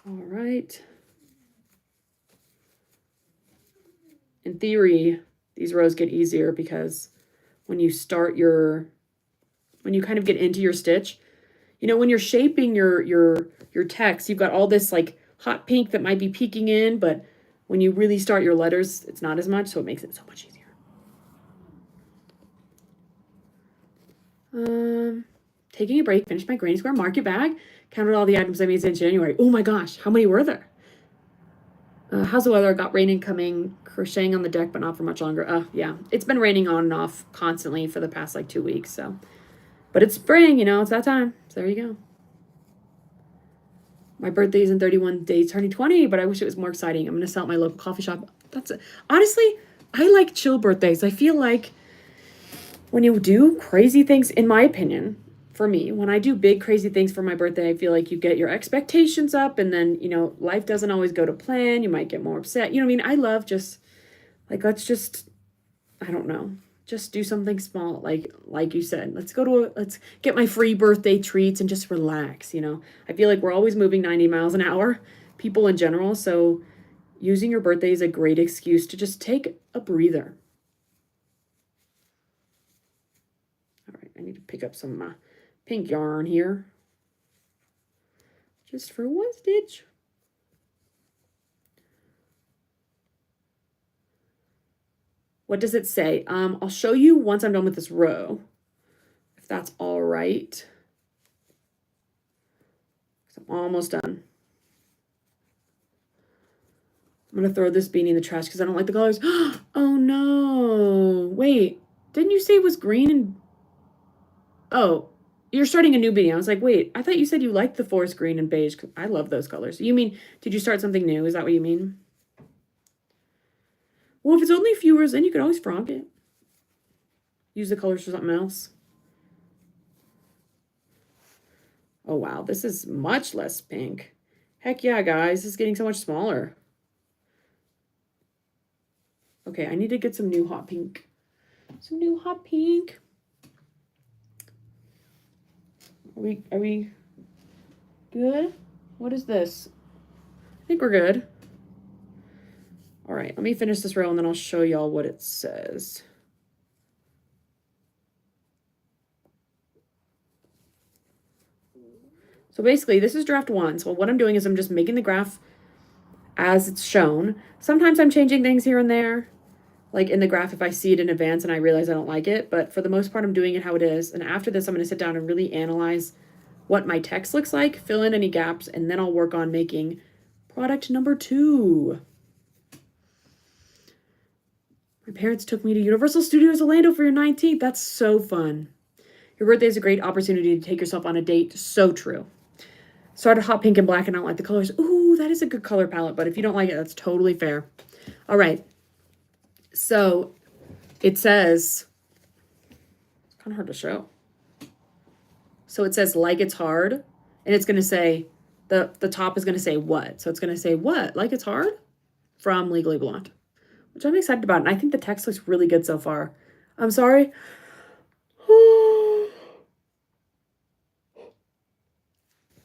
All right. In theory, these rows get easier because when you start when you kind of get into your stitch, you know, when you're shaping your text, you've got all this like hot pink that might be peeking in, but when you really start your letters, it's not as much, so it makes it so much easier. Taking a break, finished my Granny Square market bag, counted all the items I made since January. Oh my gosh, how many were there? How's the weather? Got rain incoming, crocheting on the deck, but not for much longer. Yeah, it's been raining on and off constantly for the past like 2 weeks, so. But it's spring, you know, it's that time. So there you go. My birthday is in 31 days, turning 20, but I wish it was more exciting. I'm going to sell at my local coffee shop. That's it. Honestly, I like chill birthdays. I feel like when you do crazy things, in my opinion, for me, when I do big crazy things for my birthday, I feel like you get your expectations up and then, you know, life doesn't always go to plan. You might get more upset. You know what I mean? I love just, like, let's just, I don't know, just do something small. Like you said, let's get my free birthday treats and just relax, you know? I feel like we're always moving 90 miles an hour, people in general. So using your birthday is a great excuse to just take a breather. All right, I need to pick up some pink yarn here, just for one stitch. What does it say? I'll show you once I'm done with this row, if that's all right. I'm almost done. I'm gonna throw this beanie in the trash because I don't like the colors. Oh no, wait, didn't you say it was green and, oh, you're starting a new beanie. I was like, wait, I thought you said you liked the forest green and beige. I love those colors. You mean, did you start something new? Is that what you mean? Well, if it's only a few rows, then you could always frog it. Use the colors for something else. Oh, wow, this is much less pink. Heck yeah, guys, this is getting so much smaller. Okay, I need to get some new hot pink. Some new hot pink. Are we good? What is this? I think we're good. All right, let me finish this row and then I'll show y'all what it says. So basically, this is draft 1. So what I'm doing is I'm just making the graph as it's shown. Sometimes I'm changing things here and there, like in the graph if I see it in advance and I realize I don't like it. But for the most part, I'm doing it how it is. And after this, I'm going to sit down and really analyze what my text looks like, fill in any gaps, and then I'll work on making product number 2. My parents took me to Universal Studios Orlando for your 19th. That's so fun. Your birthday is a great opportunity to take yourself on a date. So true. Started hot pink and black and I don't like the colors. Ooh, that is a good color palette, but if you don't like it, that's totally fair. All right. So it says, it's kind of hard to show. So it says like it's hard, and it's going to say, the top is going to say what? So it's going to say what? Like it's hard? From Legally Blonde, which I'm excited about. And I think the text looks really good so far. I'm sorry.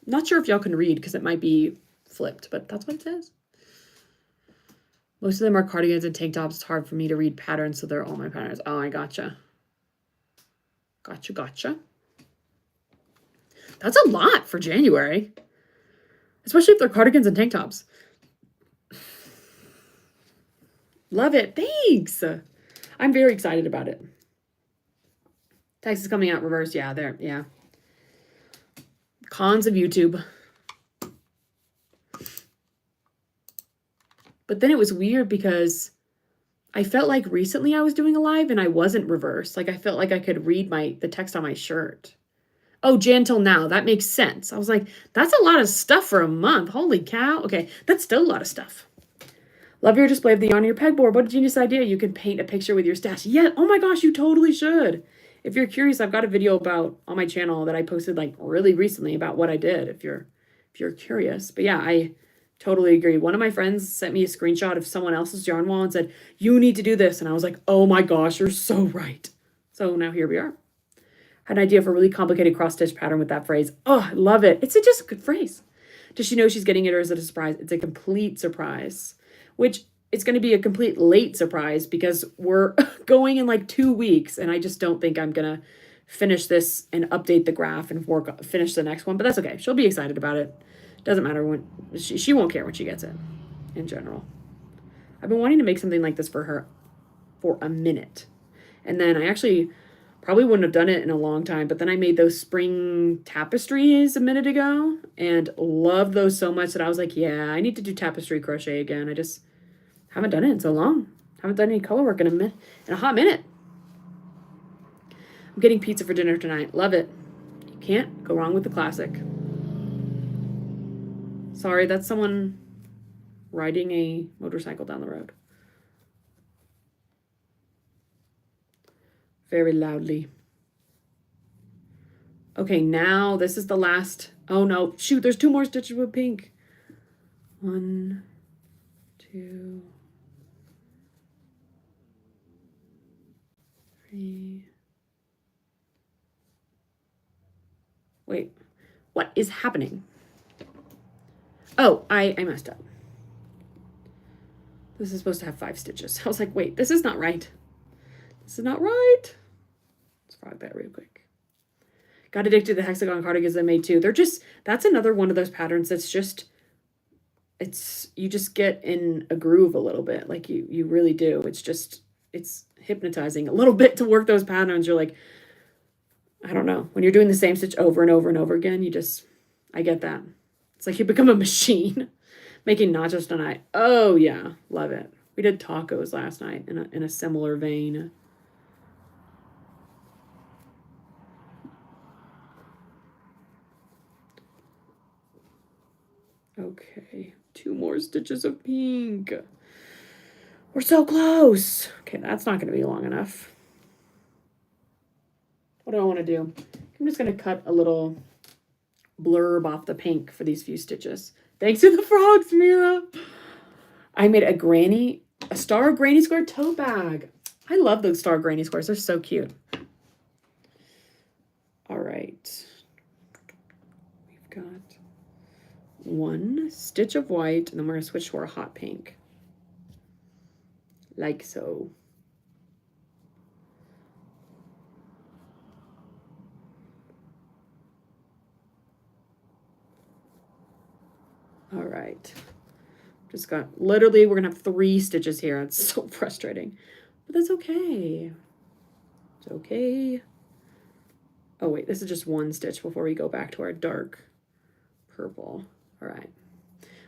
Not sure if y'all can read because it might be flipped, but that's what it says. Most of them are cardigans and tank tops. It's hard for me to read patterns, so they're all my patterns. Oh, I gotcha. Gotcha. That's a lot for January. Especially if they're cardigans and tank tops. Love it. Thanks. I'm very excited about it. Text is coming out reverse. Yeah, there. Yeah. Cons of YouTube. But then it was weird because I felt like recently I was doing a live and I wasn't reversed. Like I felt like I could read the text on my shirt. Oh, Jan till now. That makes sense. I was like, that's a lot of stuff for a month. Holy cow. Okay, that's still a lot of stuff. Love your display of the yarn on your pegboard. What a genius idea. You can paint a picture with your stash. Yeah, oh my gosh, you totally should. If you're curious, I've got a video about on my channel that I posted like really recently about what I did if you're curious. But yeah, I totally agree. One of my friends sent me a screenshot of someone else's yarn wall and said, "You need to do this." And I was like, "Oh my gosh, you're so right." So now here we are. Had an idea for a really complicated cross stitch pattern with that phrase. Oh, I love it. It's just a good phrase. Does she know she's getting it, or is it a surprise? It's a complete surprise, which it's going to be a complete late surprise because we're going in like 2 weeks, and I just don't think I'm going to finish this and update the graph and finish the next one, but that's okay. She'll be excited about it. Doesn't matter when she won't care when she gets it in general. I've been wanting to make something like this for her for a minute. And then I actually probably wouldn't have done it in a long time, but then I made those spring tapestries a minute ago and loved those so much that I was like, yeah, I need to do tapestry crochet again. I just haven't done it in so long. Haven't done any color work in a hot minute. I'm getting pizza for dinner tonight. Love it. You can't go wrong with the classic. Sorry, that's someone riding a motorcycle down the road. Very loudly. Okay, now this is the last. Oh no, shoot, there's 2 more stitches with pink. 1, 2, 3. Wait, what is happening? Oh, I messed up. This is supposed to have 5 stitches. I was like, wait, this is not right. This is not right. Let's frog that real quick. Got addicted to the hexagon cardigans I made too. They're just, that's another one of those patterns that's just, you just get in a groove a little bit. Like you really do. It's hypnotizing a little bit to work those patterns. You're like, I don't know. When you're doing the same stitch over and over and over again, I get that. It's like you become a machine. Making nachos tonight. Oh yeah, love it. We did tacos last night in a similar vein. Okay, 2 more stitches of pink. We're so close. Okay, that's not going to be long enough. What do I want to do? I'm just going to cut a little blurb off the pink for these few stitches. Thanks to the frogs, Mira. I made a star granny square tote bag. I love those star granny squares. They're so cute. All right. We've got 1 stitch of white, and then we're going to switch to our hot pink. Like so. All right. Just got, literally, we're going to have 3 stitches here. It's so frustrating. But that's okay. It's okay. Oh, wait, this is just 1 stitch before we go back to our dark purple. All right.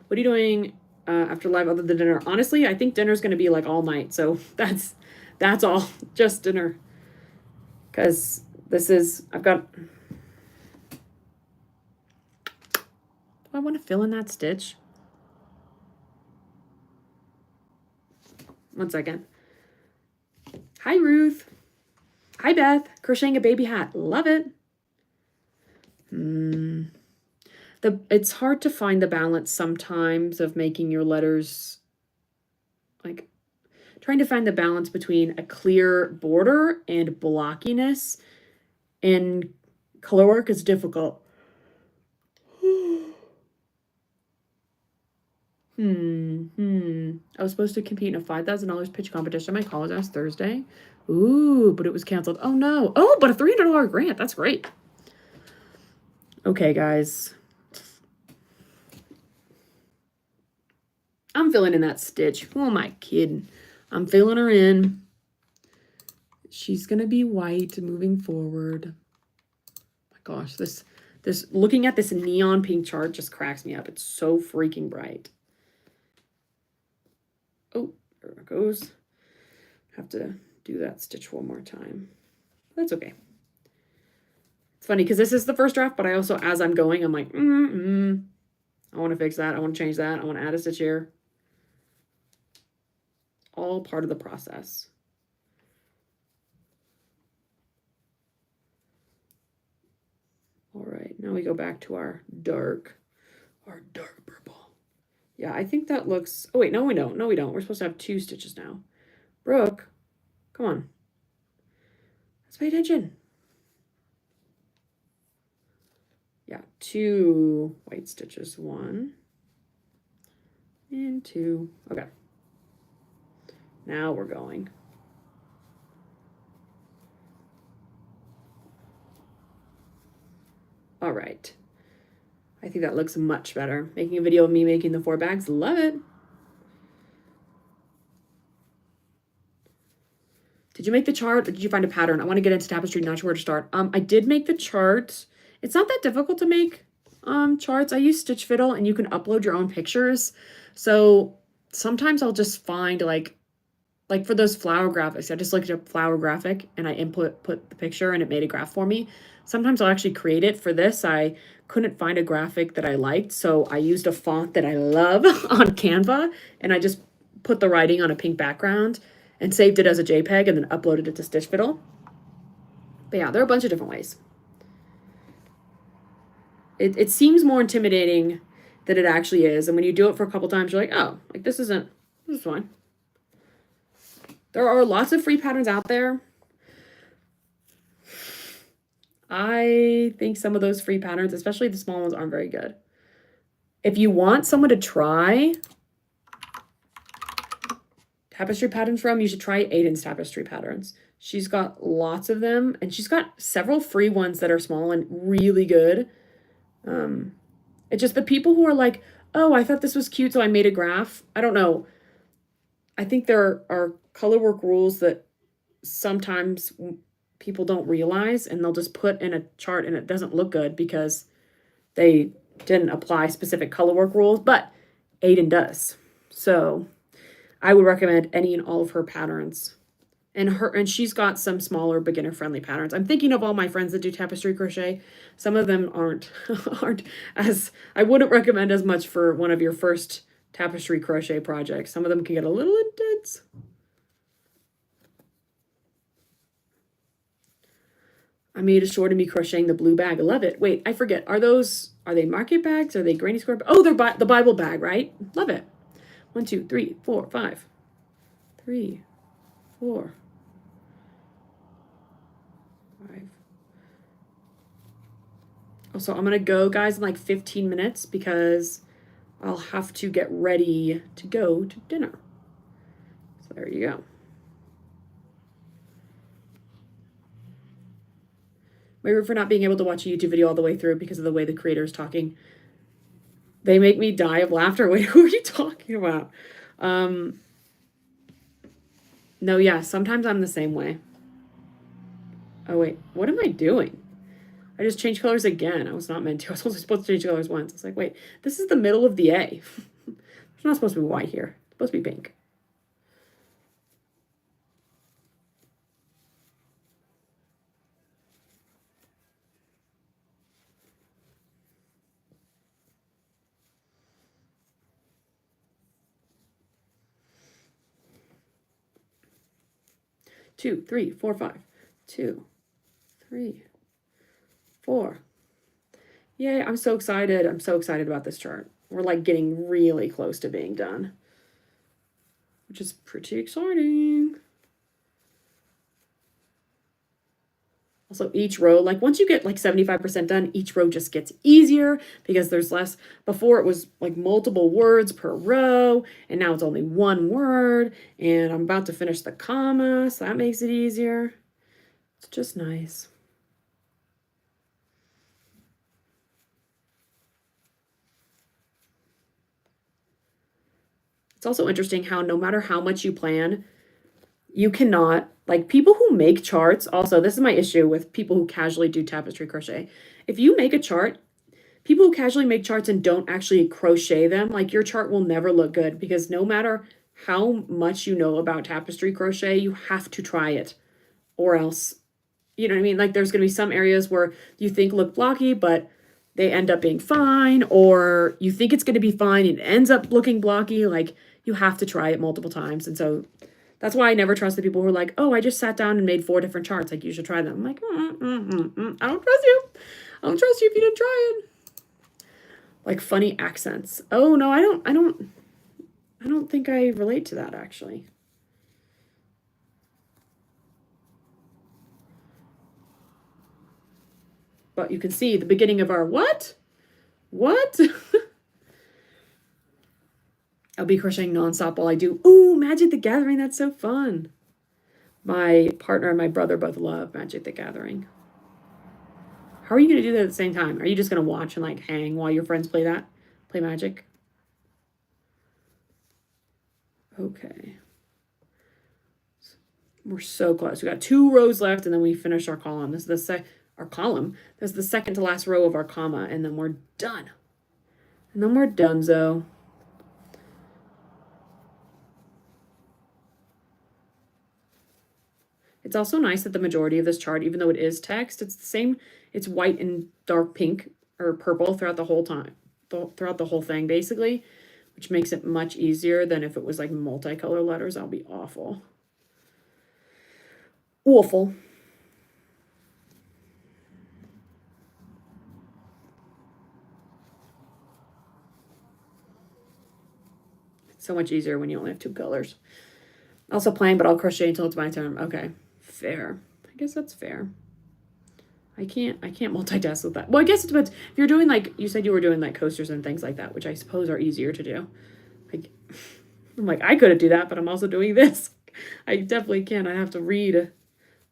What are you doing after live other than dinner? Honestly, I think dinner's going to be like all night. So that's all. Just dinner. Because this is, I've got... I want to fill in that stitch. 1 second. Hi, Ruth. Hi, Beth. Crocheting a baby hat. Love it. It's hard to find the balance sometimes of making your letters, like, trying to find the balance between a clear border and blockiness in color work is difficult. I was supposed to compete in a $5,000 pitch competition at my college last Thursday. Ooh, but it was canceled. Oh no. Oh, but a $300 grant. That's great. Okay, guys. I'm filling in that stitch. Who am I kidding? I'm filling her in. She's gonna be white moving forward. My gosh, this looking at this neon pink chart just cracks me up. It's so freaking bright. Oh, there it goes. Have to do that stitch 1 more time. That's okay. It's funny because this is the first draft, but I also, as I'm going, I'm like, I want to fix that. I want to change that. I want to add a stitch here. all part of the process. All right, now we go back to our dark purple. Yeah, I think that looks, oh wait, no we don't. No, we don't. We're supposed to have 2 stitches now. Brooke, come on. Let's pay attention. Yeah, 2 white stitches. 1 and 2. Okay. Now we're going. All right. I think that looks much better. Making a video of me making the 4 bags. Love it. Did you make the chart or did you find a pattern? I want to get into tapestry, not sure where to start. I did make the chart. It's not that difficult to make charts. I use Stitch Fiddle and you can upload your own pictures. So sometimes I'll just find like for those flower graphics, I just looked up flower graphic and I put the picture and it made a graph for me. Sometimes I'll actually create it. For this, I couldn't find a graphic that I liked, so I used a font that I love on Canva and I just put the writing on a pink background and saved it as a JPEG and then uploaded it to Stitch Fiddle. But yeah, there are a bunch of different ways. It seems more intimidating than it actually is. And when you do it for a couple times, you're like, oh, like this is fine. There are lots of free patterns out there. I think some of those free patterns, especially the small ones, aren't very good. If you want someone to try tapestry patterns from, you should try Aiden's tapestry patterns. She's got lots of them, and she's got several free ones that are small and really good. It's just the people who are like, oh, I thought this was cute, so I made a graph. I don't know. I think there are color work rules that sometimes people don't realize, and they'll just put in a chart and it doesn't look good because they didn't apply specific color work rules, but Aiden does. So I would recommend any and all of her patterns. And she's got some smaller beginner friendly patterns. I'm thinking of all my friends that do tapestry crochet. Some of them aren't as, I wouldn't recommend as much for one of your first tapestry crochet projects. Some of them can get a little intense. I made a short of me crocheting the blue bag. I love it. Wait, I forget. Are they market bags? Are they granny square? Oh, they're the Bible bag, right? Love it. 1, 2, 3, 4, 5. 3, 4, 5. Also, I'm going to go, guys, in like 15 minutes because I'll have to get ready to go to dinner. So there you go. Maybe for not being able to watch a YouTube video all the way through because of the way the creator is talking. They make me die of laughter. Wait, who are you talking about? No, yeah, sometimes I'm the same way. Oh, wait, what am I doing? I just changed colors again. I was not meant to. I was only supposed to change colors once. I was like, wait, this is the middle of the A. It's not supposed to be white here. It's supposed to be pink. Two, 3, 4, 5. 2, 3, 4. Yay, I'm so excited. I'm so excited about this chart. We're like getting really close to being done, which is pretty exciting. Also, each row, like once you get like 75% done, each row just gets easier because there's less. Before it was like multiple words per row, and now it's only one word, and I'm about to finish the comma, so that makes it easier. It's just nice. It's also interesting how no matter how much you plan, you cannot, like people who make charts, also, this is my issue with people who casually do tapestry crochet. If you make a chart, people who casually make charts and don't actually crochet them, like your chart will never look good because no matter how much you know about tapestry crochet, you have to try it or else, you know what I mean? Like there's going to be some areas where you think look blocky, but they end up being fine, or you think it's going to be fine and it ends up looking blocky. Like You have to try it multiple times. And so that's why I never trust the people who are like, oh, I just sat down and made 4 different charts. Like, you should try them. I'm like, I don't trust you. I don't trust you if you didn't try it. Like funny accents. Oh no, I don't think I relate to that actually. But you can see the beginning of our what? What? I'll be crocheting nonstop while I do. Ooh, Magic the Gathering. That's so fun. My partner and my brother both love Magic the Gathering. How are you going to do that at the same time? Are you just going to watch and like hang while your friends play that? Play Magic? Okay. We're so close. We got 2 rows left and then we finish our column. This is our column. This is the second to last row of our comma and then we're done. And then we're donezo. It's also nice that the majority of this chart, even though it is text, it's the same. It's white and dark pink or purple throughout the whole time, throughout the whole thing, basically, which makes it much easier than if it was like multicolor letters. That'll be awful. Awful. It's so much easier when you only have 2 colors. Also playing, but I'll crochet until it's my turn. Okay, fair. I guess that's fair. I can't multitask with that. Well, I guess it depends. If you're doing like, you said you were doing like coasters and things like that, which I suppose are easier to do. Like, I'm like, I couldn't do that, but I'm also doing this. I definitely can. I have to read at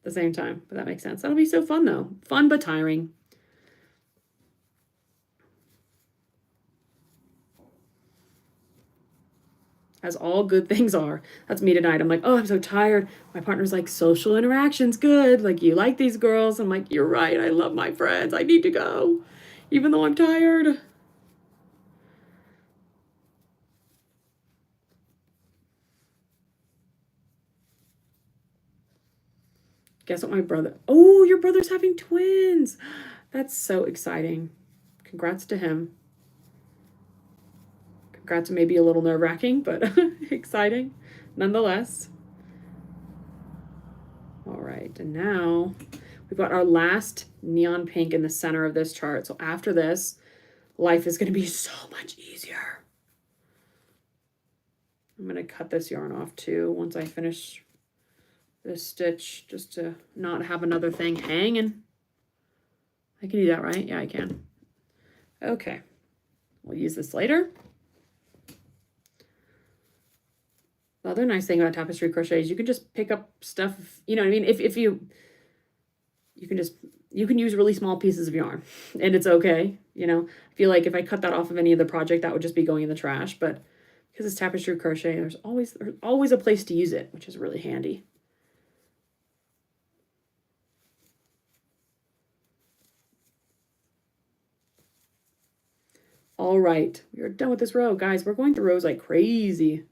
the same time, but that makes sense. That'll be so fun though. Fun, but tiring. As all good things are. That's me tonight. I'm like, oh, I'm so tired. My partner's like, social interaction's good. Like, you like these girls. I'm like, you're right. I love my friends. I need to go, even though I'm tired. Guess what my brother... Oh, your brother's having twins. That's so exciting. Congrats to him. Congrats, maybe a little nerve-wracking, but exciting nonetheless. All right, and now we've got our last neon pink in the center of this chart. So after this, life is going to be so much easier. I'm going to cut this yarn off too once I finish this stitch, just to not have another thing hanging. I can do that, right? Yeah, I can. Okay, we'll use this later. The other nice thing about tapestry crochet is you can just pick up stuff, you know what I mean? If you can use really small pieces of yarn and it's okay, you know? I feel like if I cut that off of any other project, that would just be going in the trash, but because it's tapestry crochet, there's always a place to use it, which is really handy. All right, we are done with this row. Guys, we're going through rows like crazy.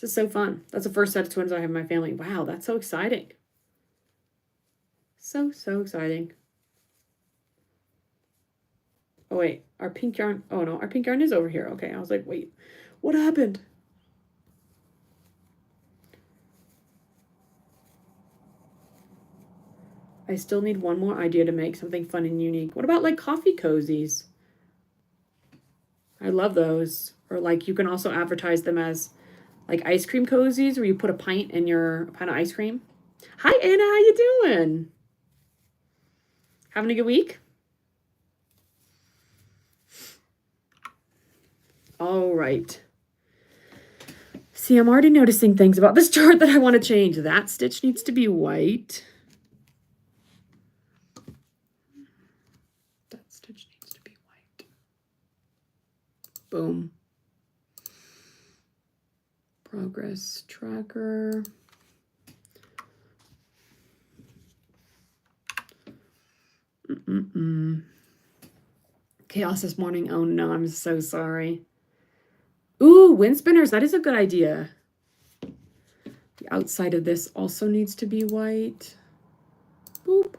This is so fun. That's the first set of twins I have in my family. Wow, that's so exciting. So exciting. Oh, wait, our pink yarn. Oh, no, our pink yarn is over here. Okay, I was like, wait, what happened? I still need one more idea to make something fun and unique. What about like coffee cozies? I love those. Or like you can also advertise them as like ice cream cozies where you put a pint in your pint of ice cream. Hi, Anna, how you doing? Having a good week? All right. See, I'm already noticing things about this chart that I want to change. That stitch needs to be white. That stitch needs to be white. Boom. Progress tracker. Chaos this morning. Oh no, I'm so sorry. Ooh, wind spinners. That is a good idea. The outside of this also needs to be white. Boop.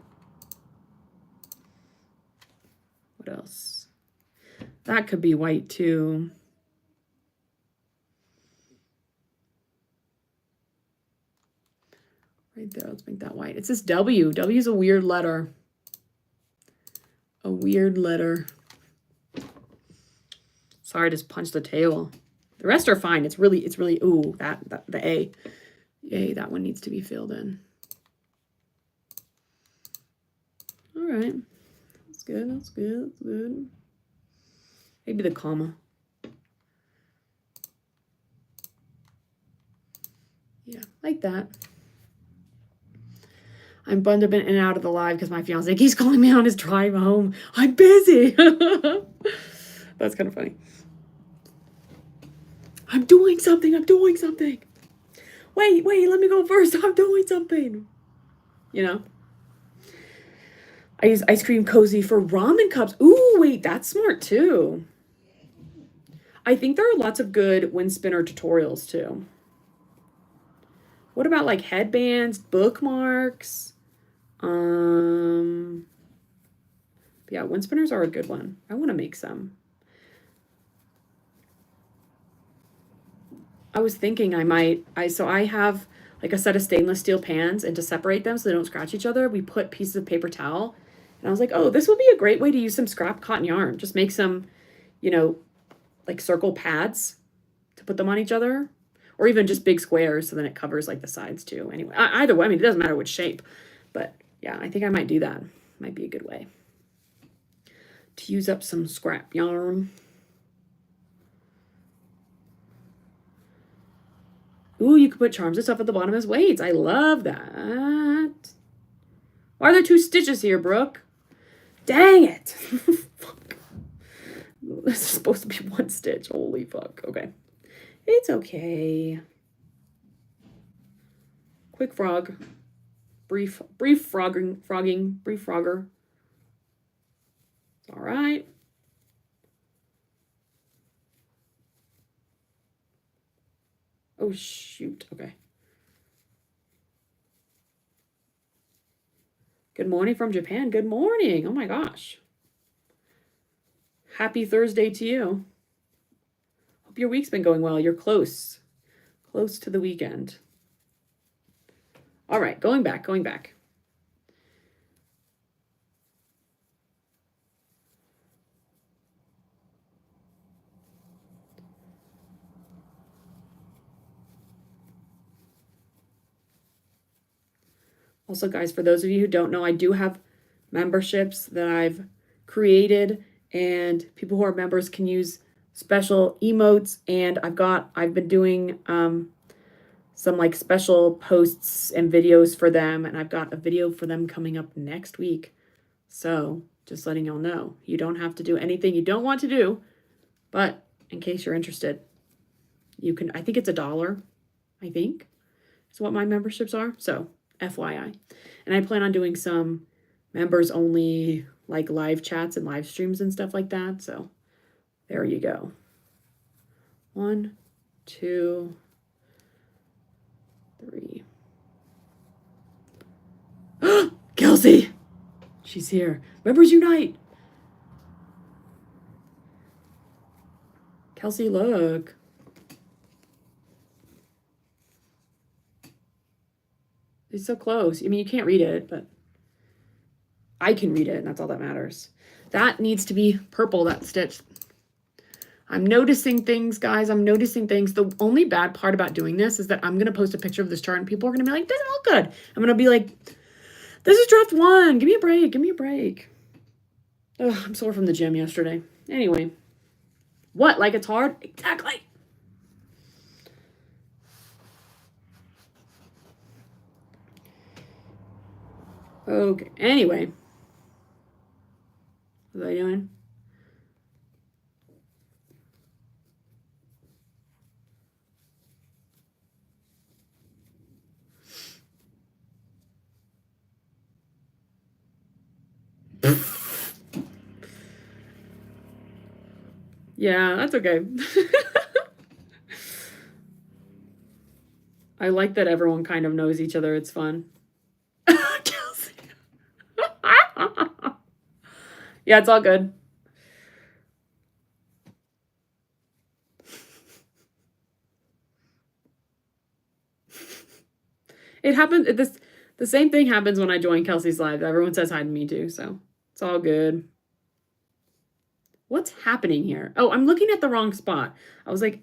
What else? That could be white too. Right there, let's make that white. It's this W. W is a weird letter. A weird letter. Sorry, I just punched the table. The rest are fine. It's really, ooh, the A. Yay, that one needs to be filled in. All right. That's good, that's good, that's good. Maybe the comma. Yeah, like that. I'm bummed up in and out of the live because my fiance keeps calling me on his drive home. I'm busy. That's kind of funny. I'm doing something. I'm doing something. Wait, let me go first. I'm doing something. You know? I use ice cream cozy for ramen cups. Ooh, wait, that's smart too. I think there are lots of good wind spinner tutorials too. What about like headbands, bookmarks? Yeah, wind spinners are a good one. I want to make some. I was thinking so I have like a set of stainless steel pans, and to separate them so they don't scratch each other, we put pieces of paper towel. And I was like, oh, this would be a great way to use some scrap cotton yarn. Just make some, you know, like circle pads to put them on each other, or even just big squares so then it covers like the sides too. Anyway, either way, I mean, it doesn't matter which shape, but yeah, I think I might do that. Might be a good way to use up some scrap yarn. Ooh, you could put charms and stuff at the bottom as weights. I love that. Why are there 2 stitches here, Brooke? Dang it. Fuck. This is supposed to be 1 stitch. Holy fuck. Okay. It's okay. Quick frog. Brief frogger. All right. Oh, shoot. Okay. Good morning from Japan. Good morning. Oh my gosh. Happy Thursday to you. Hope your week's been going well. You're close to the weekend. All right, going back. Also, guys, for those of you who don't know, I do have memberships that I've created, and people who are members can use special emotes, and I've been doing some like special posts and videos for them, and I've got a video for them coming up next week. So just letting y'all know, you don't have to do anything you don't want to do, but in case you're interested, you can, I think it's $1, I think is what my memberships are. So FYI. And I plan on doing some members only like live chats and live streams and stuff like that. So there you go. 1, 2, 3. Kelsey! She's here. Members unite! Kelsey, look. It's so close. I mean, you can't read it, but I can read it, and that's all that matters. That needs to be purple, that stitch. I'm noticing things, guys. I'm noticing things. The only bad part about doing this is that I'm going to post a picture of this chart, and people are going to be like, doesn't look good. I'm going to be like, this is draft 1. Give me a break. Give me a break. Ugh, I'm sore from the gym yesterday. Anyway. What? Like it's hard? Exactly. Okay. Anyway. What was I doing? Yeah, that's okay. I like that everyone kind of knows each other. It's fun. Kelsey. Yeah, it's all good. It happened. The same thing happens when I join Kelsey's live. Everyone says hi to me too, so it's all good. What's happening here? Oh, I'm looking at the wrong spot. I was like,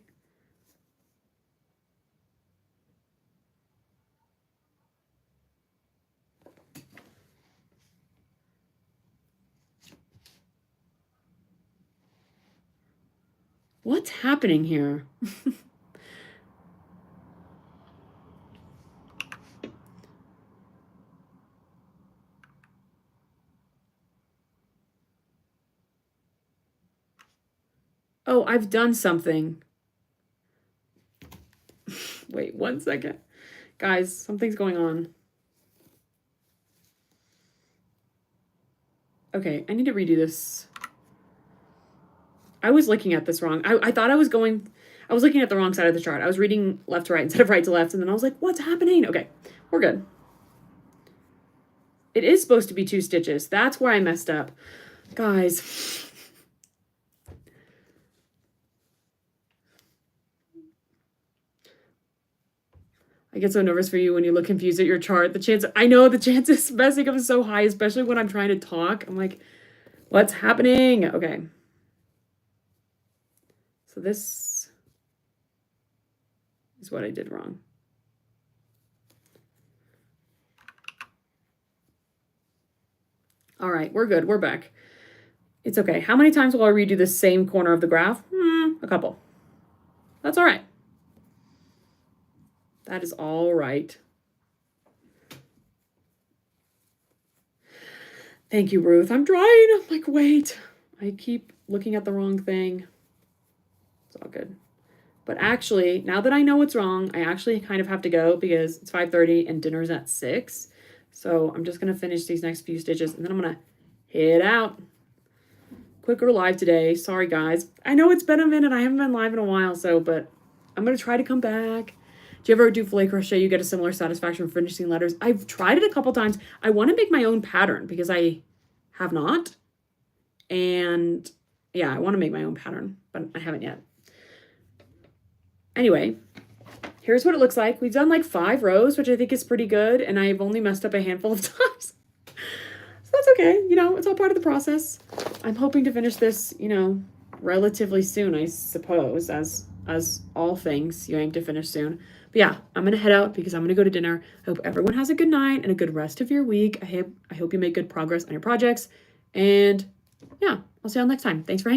what's happening here? Oh, I've done something. Wait 1 second. Guys, something's going on. Okay, I need to redo this. I was looking at this wrong. I thought I was looking at the wrong side of the chart. I was reading left to right instead of right to left, and then I was like, what's happening? Okay, we're good. It is supposed to be 2 stitches. That's where I messed up. Guys. I get so nervous for you when you look confused at your chart. I know the chances of messing up is so high, especially when I'm trying to talk. I'm like, what's happening? Okay. So this is what I did wrong. All right, we're good. We're back. It's okay. How many times will I redo the same corner of the graph? A couple. That's all right. That is all right. Thank you, Ruth. I'm trying. I'm like, wait. I keep looking at the wrong thing. It's all good. But actually, now that I know what's wrong, I actually kind of have to go because it's 5:30 and dinner's at 6. So I'm just going to finish these next few stitches and then I'm going to head out. Quicker live today. Sorry, guys. I know it's been a minute. I haven't been live in a while, but I'm going to try to come back. Do you ever do filet crochet? You get a similar satisfaction from finishing letters? I've tried it a couple times. I want to make my own pattern because I have not. And yeah, I want to make my own pattern, but I haven't yet. Anyway, here's what it looks like. We've done like 5 rows, which I think is pretty good. And I've only messed up a handful of times. So that's okay. You know, it's all part of the process. I'm hoping to finish this, you know, relatively soon, I suppose, as all things, you aim to finish soon. But yeah, I'm going to head out because I'm going to go to dinner. I hope everyone has a good night and a good rest of your week. I hope you make good progress on your projects. And yeah, I'll see you all next time. Thanks for hanging out.